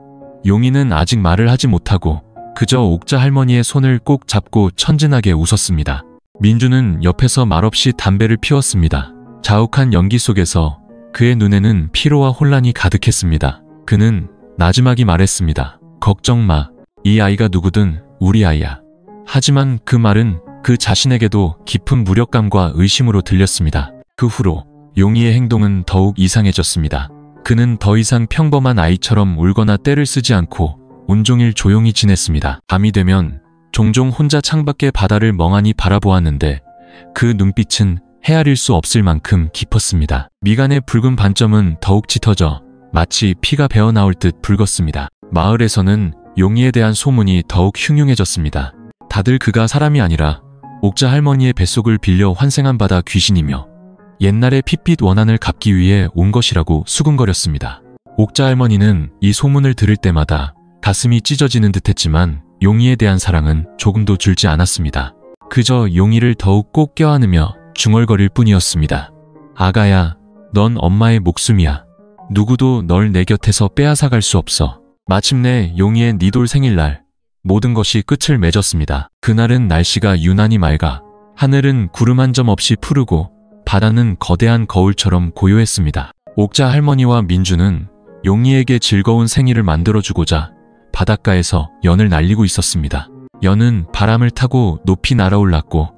Speaker 1: 용의는 아직 말을 하지 못하고 그저 옥자 할머니의 손을 꼭 잡고 천진하게 웃었습니다. 민주는 옆에서 말없이 담배를 피웠습니다. 자욱한 연기 속에서 그의 눈에는 피로와 혼란이 가득했습니다. 그는 나지막이 말했습니다. 걱정 마. 이 아이가 누구든 우리 아이야. 하지만 그 말은 그 자신에게도 깊은 무력감과 의심으로 들렸습니다. 그 후로 용의의 행동은 더욱 이상해졌습니다. 그는 더 이상 평범한 아이처럼 울거나 떼를 쓰지 않고 온종일 조용히 지냈습니다. 밤이 되면 종종 혼자 창밖의 바다를 멍하니 바라보았는데 그 눈빛은 헤아릴 수 없을 만큼 깊었습니다. 미간의 붉은 반점은 더욱 짙어져 마치 피가 배어나올 듯 붉었습니다. 마을에서는 용의에 대한 소문이 더욱 흉흉해졌습니다. 다들 그가 사람이 아니라 옥자 할머니의 뱃속을 빌려 환생한 바다 귀신이며 옛날의 핏빛 원한을 갚기 위해 온 것이라고 수군거렸습니다. 옥자 할머니는 이 소문을 들을 때마다 가슴이 찢어지는 듯했지만 용희에 대한 사랑은 조금도 줄지 않았습니다. 그저 용희를 더욱 꼭 껴안으며 중얼거릴 뿐이었습니다. 아가야, 넌 엄마의 목숨이야. 누구도 널 내 곁에서 빼앗아갈 수 없어. 마침내 용희의 니돌 생일날 모든 것이 끝을 맺었습니다. 그날은 날씨가 유난히 맑아 하늘은 구름 한 점 없이 푸르고 바다는 거대한 거울처럼 고요했습니다. 옥자 할머니와 민주는 용희에게 즐거운 생일을 만들어주고자 바닷가에서 연을 날리고 있었습니다. 연은 바람을 타고 높이 날아올랐고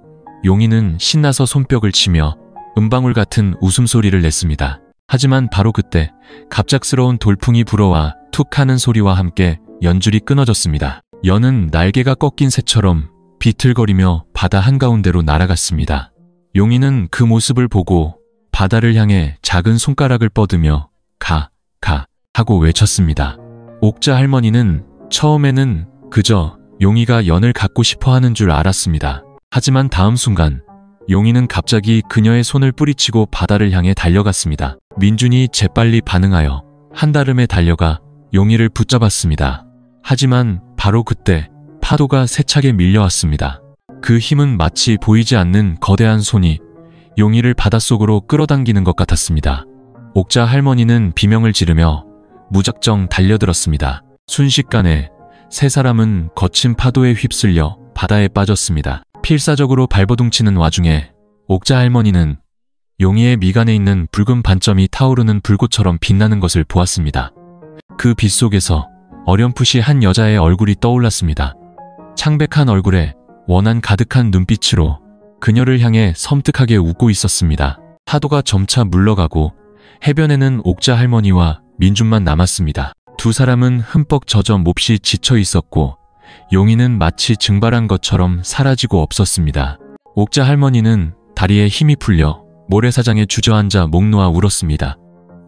Speaker 1: 용희는 신나서 손뼉을 치며 은방울 같은 웃음소리를 냈습니다. 하지만 바로 그때 갑작스러운 돌풍이 불어와 툭 하는 소리와 함께 연줄이 끊어졌습니다. 연은 날개가 꺾인 새처럼 비틀거리며 바다 한가운데로 날아갔습니다. 용희는 그 모습을 보고 바다를 향해 작은 손가락을 뻗으며 가 하고 외쳤습니다. 옥자 할머니는 처음에는 그저 용희가 연을 갖고 싶어 하는 줄 알았습니다. 하지만 다음 순간 용희는 갑자기 그녀의 손을 뿌리치고 바다를 향해 달려갔습니다. 민준이 재빨리 반응하여 한달음에 달려가 용희를 붙잡았습니다. 하지만 바로 그때 파도가 세차게 밀려왔습니다. 그 힘은 마치 보이지 않는 거대한 손이 용희를 바닷속으로 끌어당기는 것 같았습니다. 옥자 할머니는 비명을 지르며 무작정 달려들었습니다. 순식간에 세 사람은 거친 파도에 휩쓸려 바다에 빠졌습니다. 필사적으로 발버둥치는 와중에 옥자 할머니는 용희의 미간에 있는 붉은 반점이 타오르는 불꽃처럼 빛나는 것을 보았습니다. 그 빛 속에서 어렴풋이 한 여자의 얼굴이 떠올랐습니다. 창백한 얼굴에 원한 가득한 눈빛으로 그녀를 향해 섬뜩하게 웃고 있었습니다. 파도가 점차 물러가고 해변에는 옥자 할머니와 민준만 남았습니다. 두 사람은 흠뻑 젖어 몹시 지쳐 있었고 용희는 마치 증발한 것처럼 사라지고 없었습니다. 옥자 할머니는 다리에 힘이 풀려 모래사장에 주저앉아 목 놓아 울었습니다.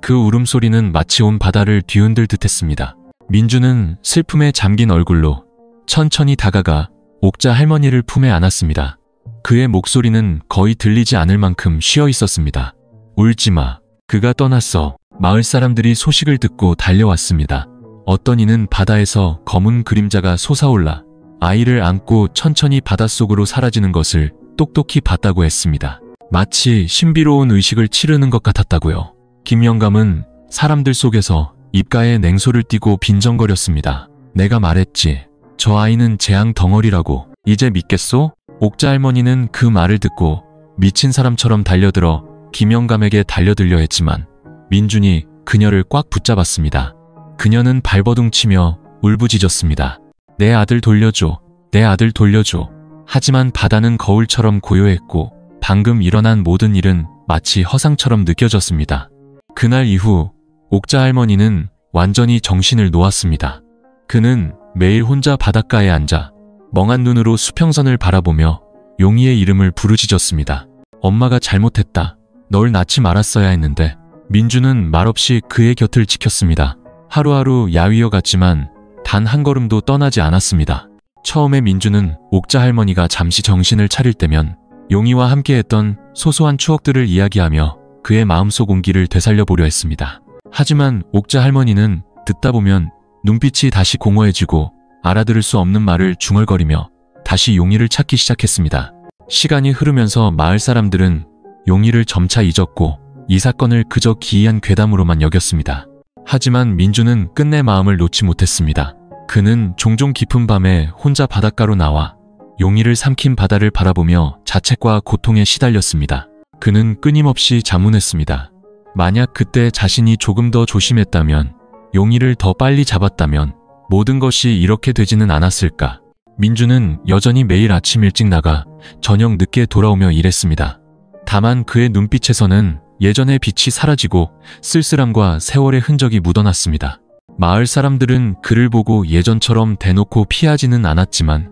Speaker 1: 그 울음소리는 마치 온 바다를 뒤흔들 듯했습니다. 민준은 슬픔에 잠긴 얼굴로 천천히 다가가 옥자 할머니를 품에 안았습니다. 그의 목소리는 거의 들리지 않을 만큼 쉬어 있었습니다. 울지마. 그가 떠났어. 마을 사람들이 소식을 듣고 달려왔습니다. 어떤 이는 바다에서 검은 그림자가 솟아올라 아이를 안고 천천히 바닷속으로 사라지는 것을 똑똑히 봤다고 했습니다. 마치 신비로운 의식을 치르는 것 같았다고요. 김영감은 사람들 속에서 입가에 냉소를 띠고 빈정거렸습니다. 내가 말했지. 저 아이는 재앙 덩어리라고. 이제 믿겠소? 옥자 할머니는 그 말을 듣고 미친 사람처럼 달려들어 김영감에게 달려들려 했지만 민준이 그녀를 꽉 붙잡았습니다. 그녀는 발버둥치며 울부짖었습니다. 내 아들 돌려줘. 내 아들 돌려줘. 하지만 바다는 거울처럼 고요했고 방금 일어난 모든 일은 마치 허상처럼 느껴졌습니다. 그날 이후 옥자 할머니는 완전히 정신을 놓았습니다. 그는 매일 혼자 바닷가에 앉아 멍한 눈으로 수평선을 바라보며 용희의 이름을 부르짖었습니다. 엄마가 잘못했다. 널 낳지 말았어야 했는데. 민준은 말없이 그의 곁을 지켰습니다. 하루하루 야위어 갔지만 단 한 걸음도 떠나지 않았습니다. 처음에 민준은 옥자 할머니가 잠시 정신을 차릴 때면 용희와 함께했던 소소한 추억들을 이야기하며 그의 마음속 온기를 되살려보려 했습니다. 하지만 옥자 할머니는 듣다 보면 눈빛이 다시 공허해지고 알아들을 수 없는 말을 중얼거리며 다시 용희를 찾기 시작했습니다. 시간이 흐르면서 마을 사람들은 용희를 점차 잊었고 이 사건을 그저 기이한 괴담으로만 여겼습니다. 하지만 민준은 끝내 마음을 놓지 못했습니다. 그는 종종 깊은 밤에 혼자 바닷가로 나와 용희를 삼킨 바다를 바라보며 자책과 고통에 시달렸습니다. 그는 끊임없이 자문했습니다. 만약 그때 자신이 조금 더 조심했다면, 용희를 더 빨리 잡았다면 모든 것이 이렇게 되지는 않았을까. 민준은 여전히 매일 아침 일찍 나가 저녁 늦게 돌아오며 일했습니다. 다만 그의 눈빛에서는 예전의 빛이 사라지고 쓸쓸함과 세월의 흔적이 묻어났습니다. 마을 사람들은 그를 보고 예전처럼 대놓고 피하지는 않았지만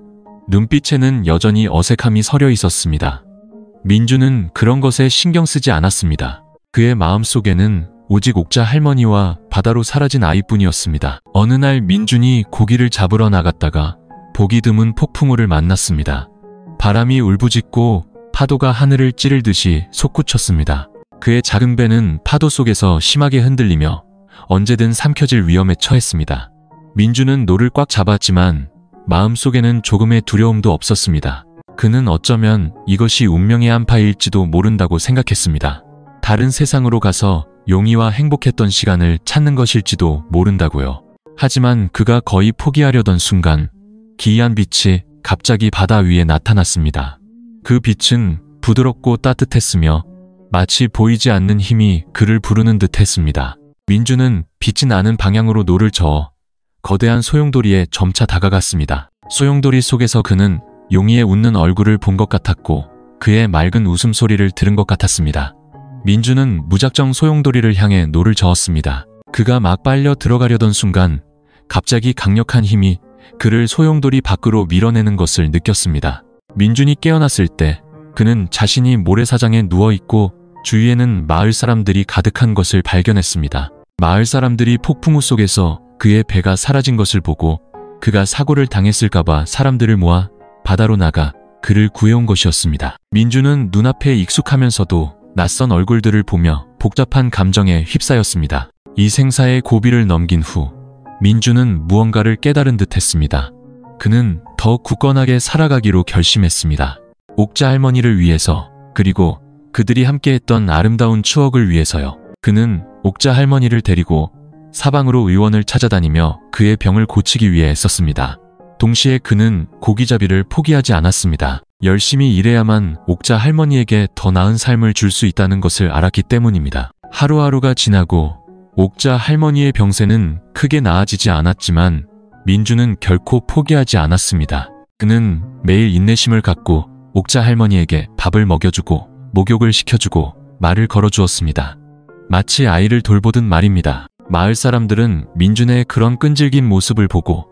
Speaker 1: 눈빛에는 여전히 어색함이 서려 있었습니다. 민준은 그런 것에 신경 쓰지 않았습니다. 그의 마음속에는 오직 옥자 할머니와 바다로 사라진 아이뿐이었습니다. 어느 날 민준이 고기를 잡으러 나갔다가 보기 드문 폭풍우를 만났습니다. 바람이 울부짖고 파도가 하늘을 찌를 듯이 솟구쳤습니다. 그의 작은 배는 파도 속에서 심하게 흔들리며 언제든 삼켜질 위험에 처했습니다. 민주는 노를 꽉 잡았지만 마음속에는 조금의 두려움도 없었습니다. 그는 어쩌면 이것이 운명의 한파일지도 모른다고 생각했습니다. 다른 세상으로 가서 용이와 행복했던 시간을 찾는 것일지도 모른다고요. 하지만 그가 거의 포기하려던 순간 기이한 빛이 갑자기 바다 위에 나타났습니다. 그 빛은 부드럽고 따뜻했으며 마치 보이지 않는 힘이 그를 부르는 듯 했습니다. 민주는 빛이 나는 방향으로 노를 저어 거대한 소용돌이에 점차 다가갔습니다. 소용돌이 속에서 그는 용이의 웃는 얼굴을 본 것 같았고 그의 맑은 웃음소리를 들은 것 같았습니다. 민주는 무작정 소용돌이를 향해 노를 저었습니다. 그가 막 빨려 들어가려던 순간 갑자기 강력한 힘이 그를 소용돌이 밖으로 밀어내는 것을 느꼈습니다. 민준이 깨어났을 때 그는 자신이 모래사장에 누워있고 주위에는 마을 사람들이 가득한 것을 발견했습니다. 마을 사람들이 폭풍우 속에서 그의 배가 사라진 것을 보고 그가 사고를 당했을까봐 사람들을 모아 바다로 나가 그를 구해온 것이었습니다. 민주는 눈앞에 익숙하면서도 낯선 얼굴들을 보며 복잡한 감정에 휩싸였습니다. 이 생사의 고비를 넘긴 후 민주는 무언가를 깨달은 듯 했습니다. 그는 더 굳건하게 살아가기로 결심했습니다. 옥자 할머니를 위해서, 그리고 그들이 함께했던 아름다운 추억을 위해서요. 그는 옥자 할머니를 데리고 사방으로 의원을 찾아다니며 그의 병을 고치기 위해 애썼습니다. 동시에 그는 고기잡이를 포기하지 않았습니다. 열심히 일해야만 옥자 할머니에게 더 나은 삶을 줄 수 있다는 것을 알았기 때문입니다. 하루하루가 지나고 옥자 할머니의 병세는 크게 나아지지 않았지만 민주는 결코 포기하지 않았습니다. 그는 매일 인내심을 갖고 옥자 할머니에게 밥을 먹여주고 목욕을 시켜주고 말을 걸어주었습니다. 마치 아이를 돌보듯 말입니다. 마을 사람들은 민준의 그런 끈질긴 모습을 보고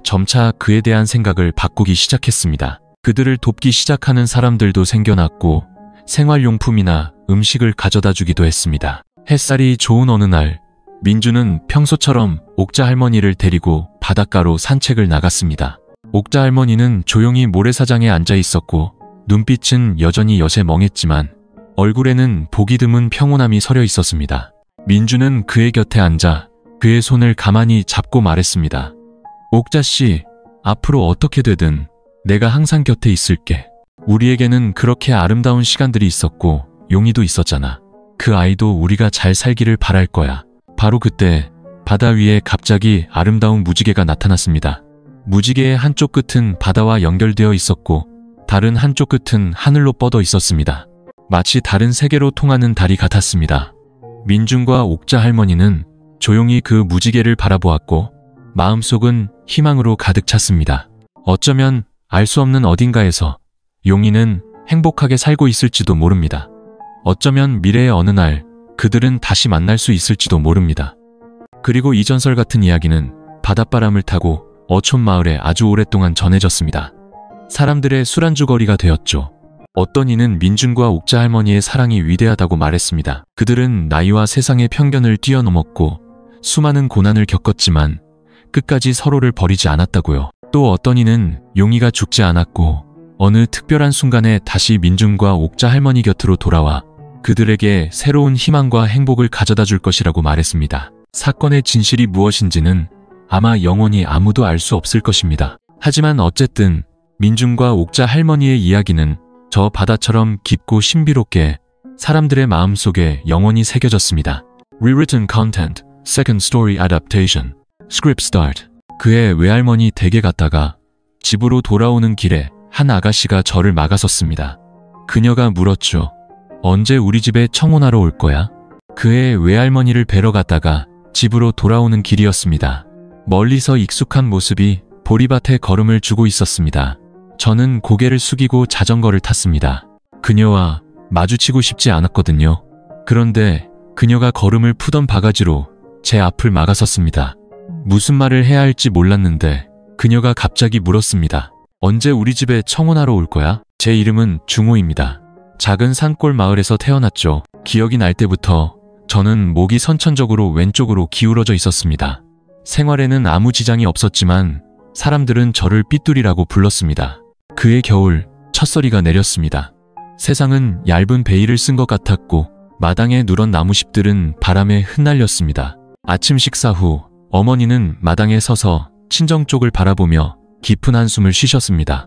Speaker 1: 점차 그에 대한 생각을 바꾸기 시작했습니다. 그들을 돕기 시작하는 사람들도 생겨났고 생활용품이나 음식을 가져다 주기도 했습니다. 햇살이 좋은 어느 날 민주는 평소처럼 옥자 할머니를 데리고 바닷가로 산책을 나갔습니다. 옥자 할머니는 조용히 모래사장에 앉아 있었고 눈빛은 여전히 여세 멍했지만 얼굴에는 보기 드문 평온함이 서려 있었습니다. 민주는 그의 곁에 앉아 그의 손을 가만히 잡고 말했습니다. 옥자 씨, 앞으로 어떻게 되든 내가 항상 곁에 있을게. 우리에게는 그렇게 아름다운 시간들이 있었고 용이도 있었잖아. 그 아이도 우리가 잘 살기를 바랄 거야. 바로 그때 바다 위에 갑자기 아름다운 무지개가 나타났습니다. 무지개의 한쪽 끝은 바다와 연결되어 있었고 다른 한쪽 끝은 하늘로 뻗어 있었습니다. 마치 다른 세계로 통하는 달이 같았습니다. 민준과 옥자 할머니는 조용히 그 무지개를 바라보았고 마음속은 희망으로 가득 찼습니다. 어쩌면 알 수 없는 어딘가에서 용이는 행복하게 살고 있을지도 모릅니다. 어쩌면 미래의 어느 날 그들은 다시 만날 수 있을지도 모릅니다. 그리고 이 전설 같은 이야기는 바닷바람을 타고 어촌 마을에 아주 오랫동안 전해졌습니다. 사람들의 술안주거리가 되었죠. 어떤 이는 민준과 옥자 할머니의 사랑이 위대하다고 말했습니다. 그들은 나이와 세상의 편견을 뛰어넘었고 수많은 고난을 겪었지만 끝까지 서로를 버리지 않았다고요. 또 어떤 이는 용이가 죽지 않았고 어느 특별한 순간에 다시 민준과 옥자 할머니 곁으로 돌아와 그들에게 새로운 희망과 행복을 가져다 줄 것이라고 말했습니다. 사건의 진실이 무엇인지는 아마 영원히 아무도 알 수 없을 것입니다. 하지만 어쨌든 민준과 옥자 할머니의 이야기는 저 바다처럼 깊고 신비롭게 사람들의 마음속에 영원히 새겨졌습니다. Rewritten Content, Second Story Adaptation, Script Start. 그의 외할머니 댁에 갔다가 집으로 돌아오는 길에 한 아가씨가 저를 막아섰습니다. 그녀가 물었죠. 언제 우리 집에 청혼하러 올 거야? 그의 외할머니를 뵈러 갔다가 집으로 돌아오는 길이었습니다. 멀리서 익숙한 모습이 보리밭에 걸음을 주고 있었습니다. 저는 고개를 숙이고 자전거를 탔습니다. 그녀와 마주치고 싶지 않았거든요. 그런데 그녀가 걸음을 푸던 바가지로 제 앞을 막아섰습니다. 무슨 말을 해야 할지 몰랐는데 그녀가 갑자기 물었습니다. 언제 우리 집에 청혼하러 올 거야? 제 이름은 중호입니다. 작은 산골 마을에서 태어났죠. 기억이 날 때부터 저는 목이 선천적으로 왼쪽으로 기울어져 있었습니다. 생활에는 아무 지장이 없었지만 사람들은 저를 삐뚤이라고 불렀습니다. 그해 겨울 첫서리가 내렸습니다. 세상은 얇은 베일을 쓴 것 같았고 마당에 누런 나무잎들은 바람에 흩날렸습니다. 아침 식사 후 어머니는 마당에 서서 친정 쪽을 바라보며 깊은 한숨을 쉬셨습니다.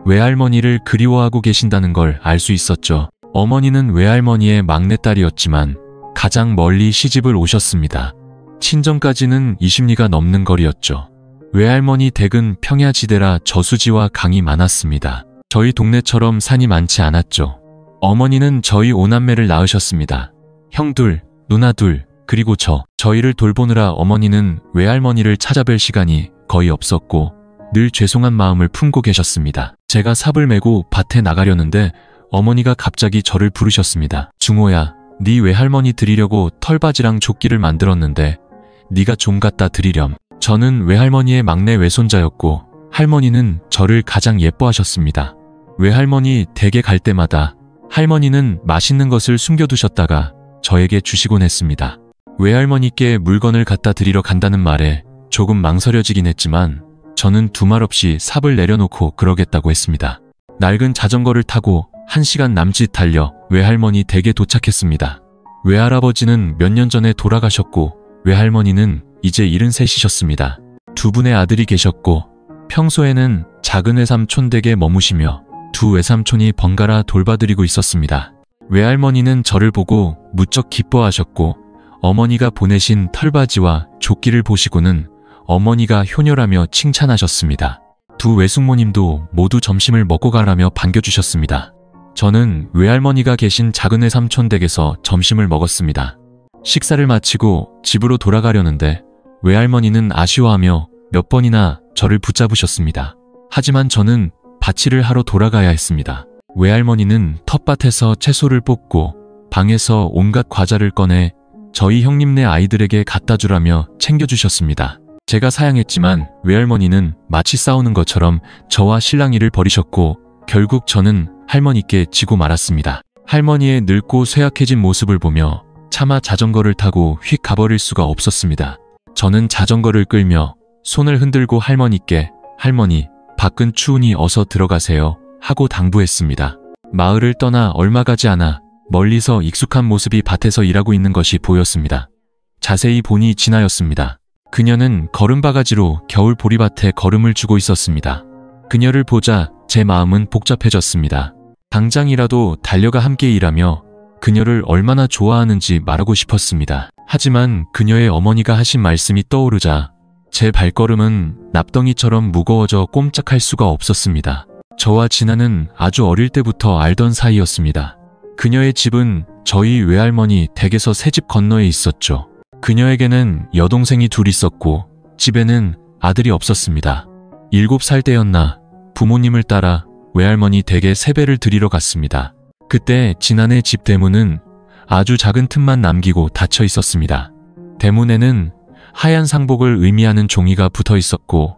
Speaker 1: 외할머니를 그리워하고 계신다는 걸 알 수 있었죠. 어머니는 외할머니의 막내딸이었지만 가장 멀리 시집을 오셨습니다. 친정까지는 20리가 넘는 거리였죠. 외할머니 댁은 평야지대라 저수지와 강이 많았습니다. 저희 동네처럼 산이 많지 않았죠. 어머니는 저희 5남매를 낳으셨습니다. 형 둘, 누나 둘, 그리고 저희를 돌보느라 어머니는 외할머니를 찾아뵐 시간이 거의 없었고 늘 죄송한 마음을 품고 계셨습니다. 제가 삽을 메고 밭에 나가려는데 어머니가 갑자기 저를 부르셨습니다. 중호야, 네 외할머니 드리려고 털바지랑 조끼를 만들었는데 네가 좀 갖다 드리렴. 저는 외할머니의 막내 외손자였고 할머니는 저를 가장 예뻐하셨습니다. 외할머니 댁에 갈 때마다 할머니는 맛있는 것을 숨겨두셨다가 저에게 주시곤 했습니다. 외할머니께 물건을 갖다 드리러 간다는 말에 조금 망설여지긴 했지만 저는 두말 없이 삽을 내려놓고 그러겠다고 했습니다. 낡은 자전거를 타고 1시간 남짓 달려 외할머니 댁에 도착했습니다. 외할아버지는 몇 년 전에 돌아가셨고 외할머니는 이제 73이셨습니다. 두 분의 아들이 계셨고 평소에는 작은 외삼촌 댁에 머무시며 두 외삼촌이 번갈아 돌봐드리고 있었습니다. 외할머니는 저를 보고 무척 기뻐하셨고 어머니가 보내신 털바지와 조끼를 보시고는 어머니가 효녀라며 칭찬하셨습니다. 두 외숙모님도 모두 점심을 먹고 가라며 반겨주셨습니다. 저는 외할머니가 계신 작은 외삼촌 댁에서 점심을 먹었습니다. 식사를 마치고 집으로 돌아가려는데 외할머니는 아쉬워하며 몇 번이나 저를 붙잡으셨습니다. 하지만 저는 밭일을 하러 돌아가야 했습니다. 외할머니는 텃밭에서 채소를 뽑고 방에서 온갖 과자를 꺼내 저희 형님네 아이들에게 갖다 주라며 챙겨주셨습니다. 제가 사양했지만 외할머니는 마치 싸우는 것처럼 저와 실랑이를 벌이셨고 결국 저는 할머니께 지고 말았습니다. 할머니의 늙고 쇠약해진 모습을 보며 차마 자전거를 타고 휙 가버릴 수가 없었습니다. 저는 자전거를 끌며 손을 흔들고 할머니께 할머니, 밖은 추우니 어서 들어가세요 하고 당부했습니다. 마을을 떠나 얼마 가지 않아 멀리서 익숙한 모습이 밭에서 일하고 있는 것이 보였습니다. 자세히 보니 진아였습니다. 그녀는 걸음바가지로 겨울 보리밭에 걸음을 주고 있었습니다. 그녀를 보자 제 마음은 복잡해졌습니다. 당장이라도 달려가 함께 일하며 그녀를 얼마나 좋아하는지 말하고 싶었습니다. 하지만 그녀의 어머니가 하신 말씀이 떠오르자 제 발걸음은 납덩이처럼 무거워져 꼼짝할 수가 없었습니다. 저와 진아는 아주 어릴 때부터 알던 사이였습니다. 그녀의 집은 저희 외할머니 댁에서 새 집 건너에 있었죠. 그녀에게는 여동생이 둘 있었고 집에는 아들이 없었습니다. 7살 때였나 부모님을 따라 외할머니 댁에 세배를 드리러 갔습니다. 그때 진아네 집 대문은 아주 작은 틈만 남기고 닫혀 있었습니다. 대문에는 하얀 상복을 의미하는 종이가 붙어 있었고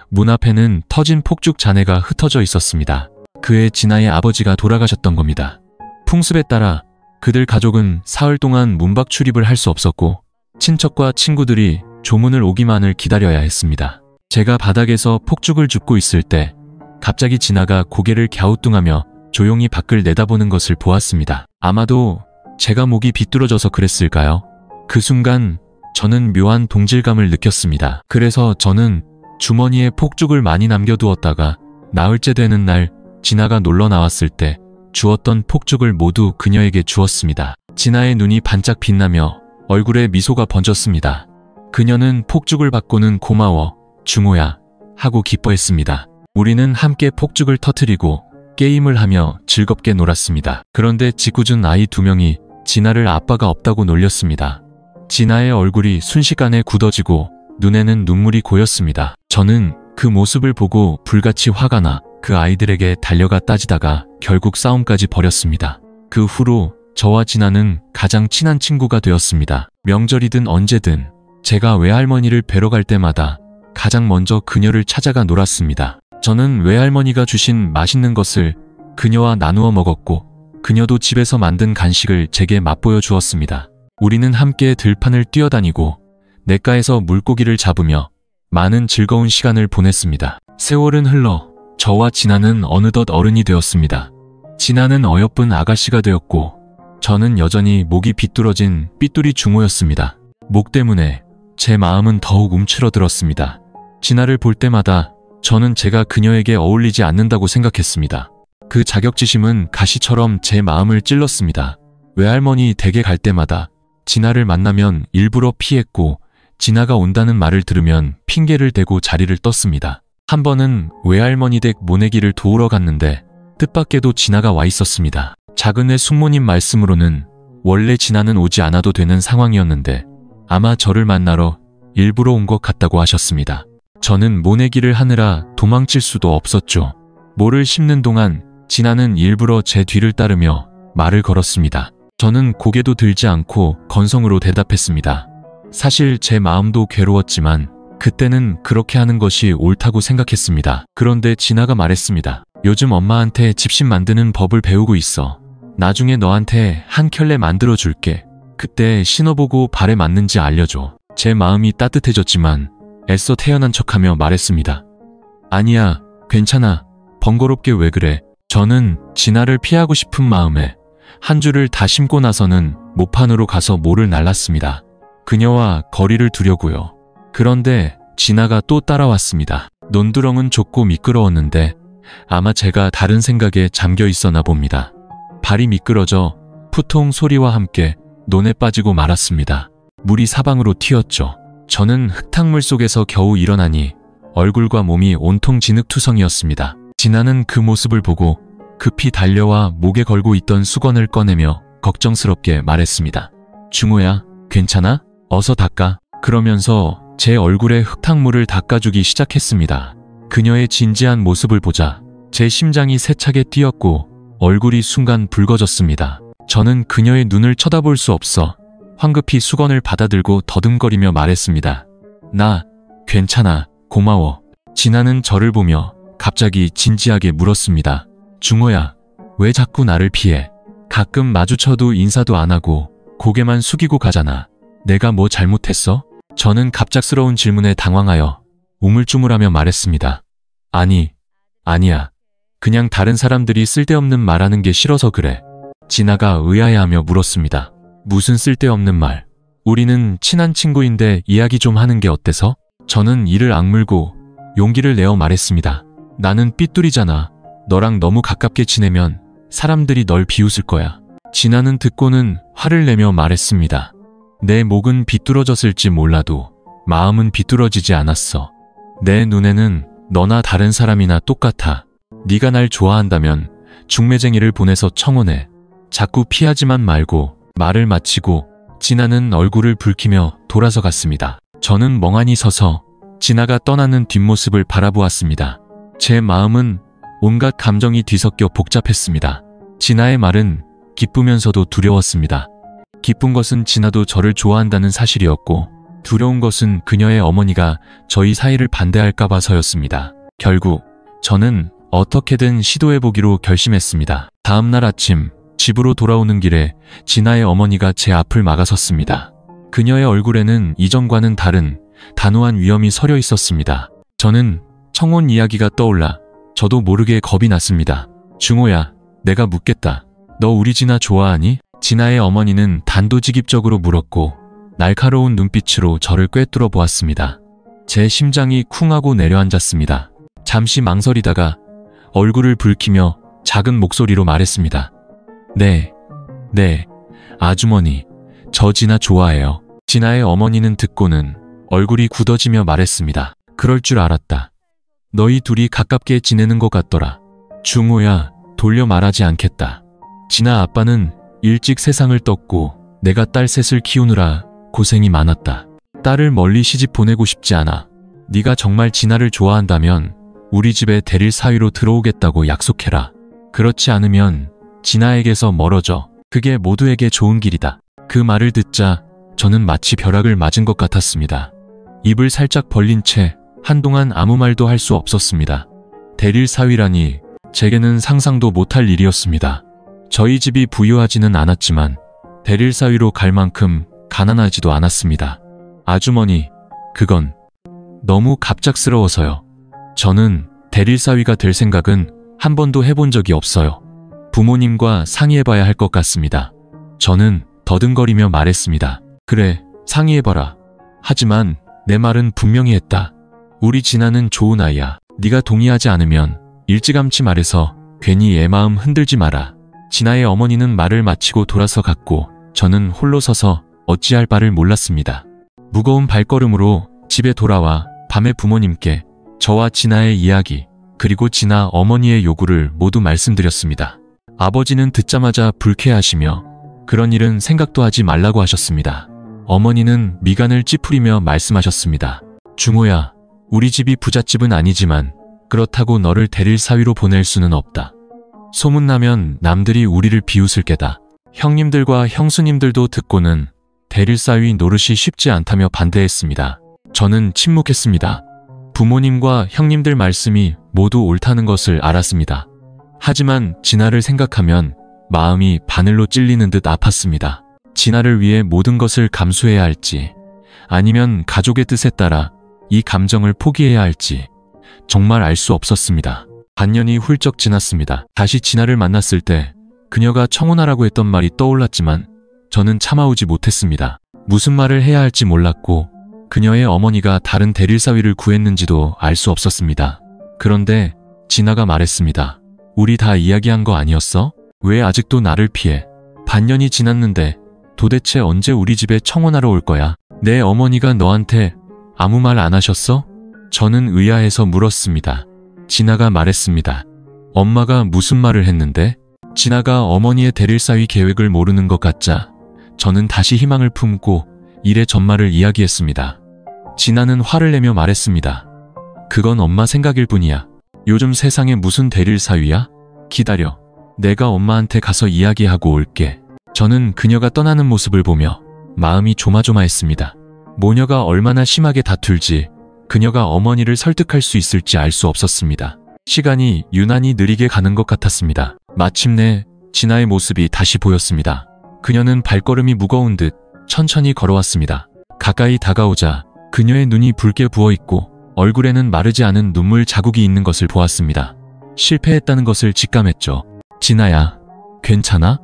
Speaker 1: 문 앞에는 터진 폭죽 잔해가 흩어져 있었습니다. 그해 진아의 아버지가 돌아가셨던 겁니다. 풍습에 따라 그들 가족은 사흘 동안 문밖 출입을 할 수 없었고 친척과 친구들이 조문을 오기만을 기다려야 했습니다. 제가 바닥에서 폭죽을 줍고 있을 때 갑자기 진아가 고개를 갸우뚱하며 조용히 밖을 내다보는 것을 보았습니다. 아마도 제가 목이 비뚤어져서 그랬을까요? 그 순간 저는 묘한 동질감을 느꼈습니다. 그래서 저는 주머니에 폭죽을 많이 남겨두었다가 나흘째 되는 날 진아가 놀러 나왔을 때 주었던 폭죽을 모두 그녀에게 주었습니다. 진아의 눈이 반짝 빛나며 얼굴에 미소가 번졌습니다. 그녀는 폭죽을 받고는 고마워, 중호야 하고 기뻐했습니다. 우리는 함께 폭죽을 터뜨리고 게임을 하며 즐겁게 놀았습니다. 그런데 짓궂은 아이 2명이 진아를 아빠가 없다고 놀렸습니다. 진아의 얼굴이 순식간에 굳어지고 눈에는 눈물이 고였습니다. 저는 그 모습을 보고 불같이 화가 나 그 아이들에게 달려가 따지다가 결국 싸움까지 벌였습니다. 그 후로 저와 진아는 가장 친한 친구가 되었습니다. 명절이든 언제든 제가 외할머니를 뵈러 갈 때마다 가장 먼저 그녀를 찾아가 놀았습니다. 저는 외할머니가 주신 맛있는 것을 그녀와 나누어 먹었고 그녀도 집에서 만든 간식을 제게 맛보여 주었습니다. 우리는 함께 들판을 뛰어다니고 냇가에서 물고기를 잡으며 많은 즐거운 시간을 보냈습니다. 세월은 흘러 저와 진아는 어느덧 어른이 되었습니다. 진아는 어여쁜 아가씨가 되었고 저는 여전히 목이 비뚤어진 삐뚤이 중호였습니다. 목 때문에 제 마음은 더욱 움츠러들었습니다. 진아를 볼 때마다 저는 제가 그녀에게 어울리지 않는다고 생각했습니다. 그 자격지심은 가시처럼 제 마음을 찔렀습니다. 외할머니 댁에 갈 때마다 진아를 만나면 일부러 피했고 진아가 온다는 말을 들으면 핑계를 대고 자리를 떴습니다. 한 번은 외할머니 댁 모내기를 도우러 갔는데 뜻밖에도 진아가 와 있었습니다. 작은 애 숙모님 말씀으로는 원래 진아는 오지 않아도 되는 상황이었는데 아마 저를 만나러 일부러 온 것 같다고 하셨습니다. 저는 모내기를 하느라 도망칠 수도 없었죠. 모를 씹는 동안 진아는 일부러 제 뒤를 따르며 말을 걸었습니다. 저는 고개도 들지 않고 건성으로 대답했습니다. 사실 제 마음도 괴로웠지만 그때는 그렇게 하는 것이 옳다고 생각했습니다. 그런데 진아가 말했습니다. 요즘 엄마한테 집신 만드는 법을 배우고 있어. 나중에 너한테 한 켤레 만들어 줄게. 그때 신어보고 발에 맞는지 알려줘. 제 마음이 따뜻해졌지만 애써 태연한 척하며 말했습니다. 아니야, 괜찮아. 번거롭게 왜 그래. 저는 진아를 피하고 싶은 마음에 한 줄을 다 심고 나서는 모판으로 가서 모를 날랐습니다. 그녀와 거리를 두려고요. 그런데 진아가 또 따라왔습니다. 논두렁은 좁고 미끄러웠는데 아마 제가 다른 생각에 잠겨 있었나 봅니다. 발이 미끄러져 푸통 소리와 함께 논에 빠지고 말았습니다. 물이 사방으로 튀었죠. 저는 흙탕물 속에서 겨우 일어나니 얼굴과 몸이 온통 진흙투성이었습니다. 진아는 그 모습을 보고 급히 달려와 목에 걸고 있던 수건을 꺼내며 걱정스럽게 말했습니다. 중호야, 괜찮아? 어서 닦아. 그러면서 제 얼굴에 흙탕물을 닦아주기 시작했습니다. 그녀의 진지한 모습을 보자 제 심장이 세차게 뛰었고 얼굴이 순간 붉어졌습니다. 저는 그녀의 눈을 쳐다볼 수 없어 황급히 수건을 받아들고 더듬거리며 말했습니다. 나 괜찮아. 고마워. 진아는 저를 보며 갑자기 진지하게 물었습니다. 중호야, 왜 자꾸 나를 피해? 가끔 마주쳐도 인사도 안 하고 고개만 숙이고 가잖아. 내가 뭐 잘못했어? 저는 갑작스러운 질문에 당황하여 우물쭈물하며 말했습니다. 아니야. 그냥 다른 사람들이 쓸데없는 말하는 게 싫어서 그래. 진아가 의아해하며 물었습니다. 무슨 쓸데없는 말? 우리는 친한 친구인데 이야기 좀 하는 게 어때서? 저는 이를 악물고 용기를 내어 말했습니다. 나는 삐뚤이잖아. 너랑 너무 가깝게 지내면 사람들이 널 비웃을 거야. 진아는 듣고는 화를 내며 말했습니다. 내 목은 비뚤어졌을지 몰라도 마음은 비뚤어지지 않았어. 내 눈에는 너나 다른 사람이나 똑같아. 네가 날 좋아한다면 중매쟁이를 보내서 청혼해. 자꾸 피하지만 말고. 말을 마치고 진아는 얼굴을 붉히며 돌아서 갔습니다. 저는 멍하니 서서 진아가 떠나는 뒷모습을 바라보았습니다. 제 마음은 온갖 감정이 뒤섞여 복잡했습니다. 진아의 말은 기쁘면서도 두려웠습니다. 기쁜 것은 진아도 저를 좋아한다는 사실이었고 두려운 것은 그녀의 어머니가 저희 사이를 반대할까 봐서였습니다. 결국 저는 어떻게든 시도해보기로 결심했습니다. 다음날 아침 집으로 돌아오는 길에 진아의 어머니가 제 앞을 막아섰습니다. 그녀의 얼굴에는 이전과는 다른 단호한 위험이 서려 있었습니다. 저는 청혼 이야기가 떠올라 저도 모르게 겁이 났습니다. 중호야, 내가 묻겠다. 너 우리 진아 좋아하니? 진아의 어머니는 단도직입적으로 물었고 날카로운 눈빛으로 저를 꿰뚫어 보았습니다. 제 심장이 쿵하고 내려앉았습니다. 잠시 망설이다가 얼굴을 붉히며 작은 목소리로 말했습니다. 네, 아주머니, 저 진아 좋아해요. 진아의 어머니는 듣고는 얼굴이 굳어지며 말했습니다. 그럴 줄 알았다. 너희 둘이 가깝게 지내는 것 같더라. 중호야, 돌려 말하지 않겠다. 진아 아빠는 일찍 세상을 떴고 내가 딸 셋을 키우느라 고생이 많았다. 딸을 멀리 시집 보내고 싶지 않아. 네가 정말 진아를 좋아한다면 우리 집에 대릴 사위로 들어오겠다고 약속해라. 그렇지 않으면 진아에게서 멀어져. 그게 모두에게 좋은 길이다. 그 말을 듣자 저는 마치 벼락을 맞은 것 같았습니다. 입을 살짝 벌린 채 한동안 아무 말도 할 수 없었습니다. 대릴 사위라니 제게는 상상도 못할 일이었습니다. 저희 집이 부유하지는 않았지만 대릴 사위로 갈 만큼 가난하지도 않았습니다. 아주머니, 그건 너무 갑작스러워서요. 저는 대릴 사위가 될 생각은 한 번도 해본 적이 없어요. 부모님과 상의해봐야 할 것 같습니다. 저는 더듬거리며 말했습니다. 그래, 상의해봐라. 하지만 내 말은 분명히 했다. 우리 진아는 좋은 아이야. 네가 동의하지 않으면 일찌감치 말해서 괜히 애 마음 흔들지 마라. 진아의 어머니는 말을 마치고 돌아서 갔고 저는 홀로 서서 어찌할 바를 몰랐습니다. 무거운 발걸음으로 집에 돌아와 밤에 부모님께 저와 진아의 이야기 그리고 진아 어머니의 요구를 모두 말씀드렸습니다. 아버지는 듣자마자 불쾌하시며 그런 일은 생각도 하지 말라고 하셨습니다. 어머니는 미간을 찌푸리며 말씀하셨습니다. 중호야, 우리 집이 부잣집은 아니지만 그렇다고 너를 대릴 사위로 보낼 수는 없다. 소문나면 남들이 우리를 비웃을 게다. 형님들과 형수님들도 듣고는 대릴 사위 노릇이 쉽지 않다며 반대했습니다. 저는 침묵했습니다. 부모님과 형님들 말씀이 모두 옳다는 것을 알았습니다. 하지만 진아를 생각하면 마음이 바늘로 찔리는 듯 아팠습니다. 진아를 위해 모든 것을 감수해야 할지 아니면 가족의 뜻에 따라 이 감정을 포기해야 할지 정말 알 수 없었습니다. 반년이 훌쩍 지났습니다. 다시 진아를 만났을 때 그녀가 청혼하라고 했던 말이 떠올랐지만 저는 참아오지 못했습니다. 무슨 말을 해야 할지 몰랐고 그녀의 어머니가 다른 대릴사위를 구했는지도 알 수 없었습니다. 그런데 진아가 말했습니다. 우리 다 이야기한 거 아니었어? 왜 아직도 나를 피해? 반년이 지났는데 도대체 언제 우리 집에 청혼하러 올 거야? 내 어머니가 너한테 아무 말 안 하셨어? 저는 의아해서 물었습니다. 진아가 말했습니다. 엄마가 무슨 말을 했는데? 진아가 어머니의 대릴사위 계획을 모르는 것 같자 저는 다시 희망을 품고 일의 전말을 이야기했습니다. 진아는 화를 내며 말했습니다. 그건 엄마 생각일 뿐이야. 요즘 세상에 무슨 대릴사위야? 기다려. 내가 엄마한테 가서 이야기하고 올게. 저는 그녀가 떠나는 모습을 보며 마음이 조마조마했습니다. 모녀가 얼마나 심하게 다툴지 그녀가 어머니를 설득할 수 있을지 알 수 없었습니다. 시간이 유난히 느리게 가는 것 같았습니다. 마침내 진아의 모습이 다시 보였습니다. 그녀는 발걸음이 무거운 듯 천천히 걸어왔습니다. 가까이 다가오자 그녀의 눈이 붉게 부어있고 얼굴에는 마르지 않은 눈물 자국이 있는 것을 보았습니다. 실패했다는 것을 직감했죠. 진아야, 괜찮아?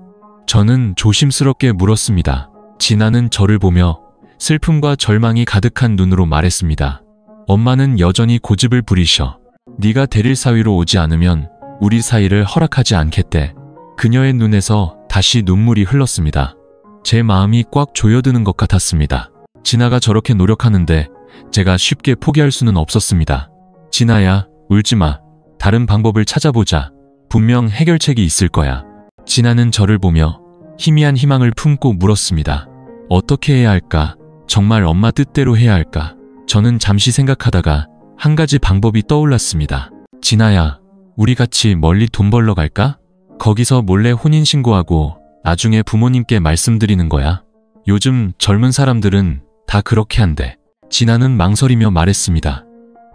Speaker 1: 저는 조심스럽게 물었습니다. 진아는 저를 보며 슬픔과 절망이 가득한 눈으로 말했습니다. 엄마는 여전히 고집을 부리셔. 네가 대릴 사위로 오지 않으면 우리 사이를 허락하지 않겠대. 그녀의 눈에서 다시 눈물이 흘렀습니다. 제 마음이 꽉 조여드는 것 같았습니다. 진아가 저렇게 노력하는데 제가 쉽게 포기할 수는 없었습니다. 진아야, 울지마. 다른 방법을 찾아보자. 분명 해결책이 있을 거야. 진아는 저를 보며 희미한 희망을 품고 물었습니다. 어떻게 해야 할까? 정말 엄마 뜻대로 해야 할까? 저는 잠시 생각하다가 한 가지 방법이 떠올랐습니다. 진아야, 우리 같이 멀리 돈 벌러 갈까? 거기서 몰래 혼인신고하고 나중에 부모님께 말씀드리는 거야. 요즘 젊은 사람들은 다 그렇게 한대. 진아는 망설이며 말했습니다.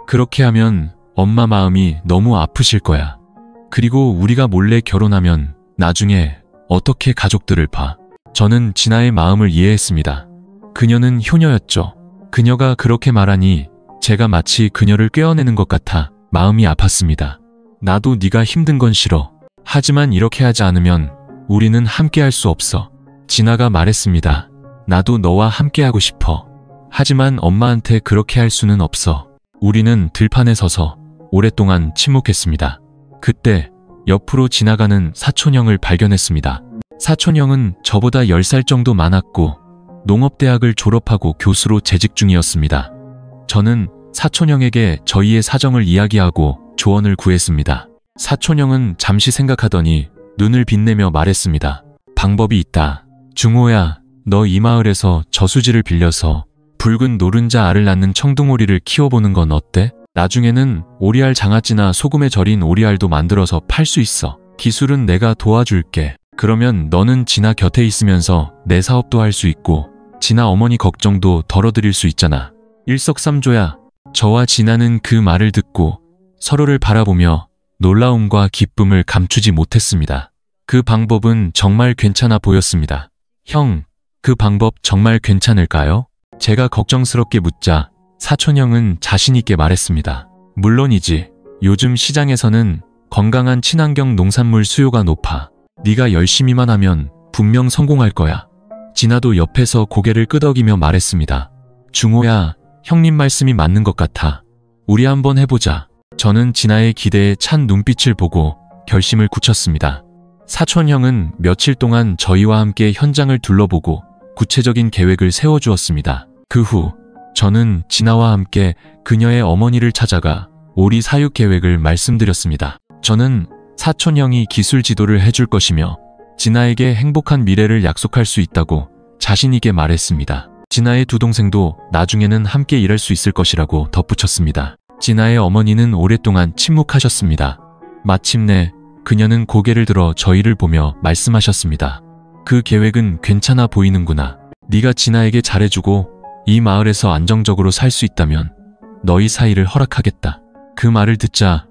Speaker 1: 그렇게 하면 엄마 마음이 너무 아프실 거야. 그리고 우리가 몰래 결혼하면 나중에 어떻게 가족들을 봐. 저는 진아의 마음을 이해했습니다. 그녀는 효녀였죠. 그녀가 그렇게 말하니 제가 마치 그녀를 꿰어내는 것 같아 마음이 아팠습니다. 나도 네가 힘든 건 싫어. 하지만 이렇게 하지 않으면 우리는 함께 할 수 없어. 진아가 말했습니다. 나도 너와 함께 하고 싶어. 하지만 엄마한테 그렇게 할 수는 없어. 우리는 들판에 서서 오랫동안 침묵했습니다. 그때 옆으로 지나가는 사촌형을 발견했습니다. 사촌형은 저보다 10살 정도 많았고 농업대학을 졸업하고 교수로 재직 중이었습니다. 저는 사촌형에게 저희의 사정을 이야기하고 조언을 구했습니다. 사촌형은 잠시 생각하더니 눈을 빛내며 말했습니다. 방법이 있다. 중호야, 너 이 마을에서 저수지를 빌려서 붉은 노른자 알을 낳는 청둥오리를 키워보는 건 어때? 나중에는 오리알 장아찌나 소금에 절인 오리알도 만들어서 팔 수 있어. 기술은 내가 도와줄게. 그러면 너는 진아 곁에 있으면서 내 사업도 할 수 있고 진아 어머니 걱정도 덜어드릴 수 있잖아. 일석삼조야. 저와 진아는 그 말을 듣고 서로를 바라보며 놀라움과 기쁨을 감추지 못했습니다. 그 방법은 정말 괜찮아 보였습니다. 형, 그 방법 정말 괜찮을까요? 제가 걱정스럽게 묻자 사촌형은 자신있게 말했습니다. 물론이지. 요즘 시장에서는 건강한 친환경 농산물 수요가 높아. 네가 열심히만 하면 분명 성공할 거야. 진아도 옆에서 고개를 끄덕이며 말했습니다. 중호야, 형님 말씀이 맞는 것 같아. 우리 한번 해보자. 저는 진아의 기대에 찬 눈빛을 보고 결심을 굳혔습니다. 사촌 형은 며칠 동안 저희와 함께 현장을 둘러보고 구체적인 계획을 세워주었습니다. 그 후 저는 진아와 함께 그녀의 어머니를 찾아가 오리 사육 계획을 말씀드렸습니다. 저는 사촌 형이 기술 지도를 해줄 것이며 진아에게 행복한 미래를 약속할 수 있다고 자신있게 말했습니다. 진아의 두 동생도 나중에는 함께 일할 수 있을 것이라고 덧붙였습니다. 진아의 어머니는 오랫동안 침묵하셨습니다. 마침내 그녀는 고개를 들어 저희를 보며 말씀하셨습니다. 그 계획은 괜찮아 보이는구나. 네가 진아에게 잘해주고 이 마을에서 안정적으로 살 수 있다면 너희 사이를 허락하겠다. 그 말을 듣자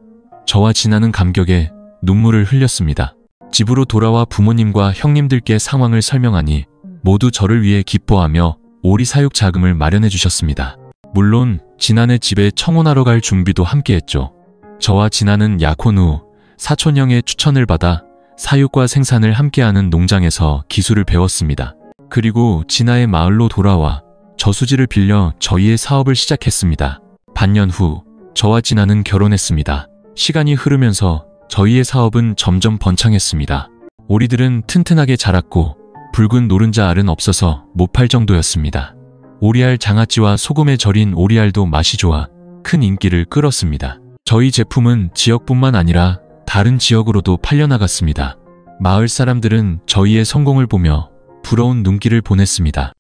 Speaker 1: 저와 진아는 감격에 눈물을 흘렸습니다. 집으로 돌아와 부모님과 형님들께 상황을 설명하니 모두 저를 위해 기뻐하며 오리 사육 자금을 마련해 주셨습니다. 물론 진아네 집에 청혼하러 갈 준비도 함께했죠. 저와 진아는 약혼 후 사촌형의 추천을 받아 사육과 생산을 함께하는 농장에서 기술을 배웠습니다. 그리고 진아의 마을로 돌아와 저수지를 빌려 저희의 사업을 시작했습니다. 반년 후 저와 진아는 결혼했습니다. 시간이 흐르면서 저희의 사업은 점점 번창했습니다. 오리들은 튼튼하게 자랐고 붉은 노른자 알은 없어서 못 팔 정도였습니다. 오리알 장아찌와 소금에 절인 오리알도 맛이 좋아 큰 인기를 끌었습니다. 저희 제품은 지역뿐만 아니라 다른 지역으로도 팔려나갔습니다. 마을 사람들은 저희의 성공을 보며 부러운 눈길을 보냈습니다.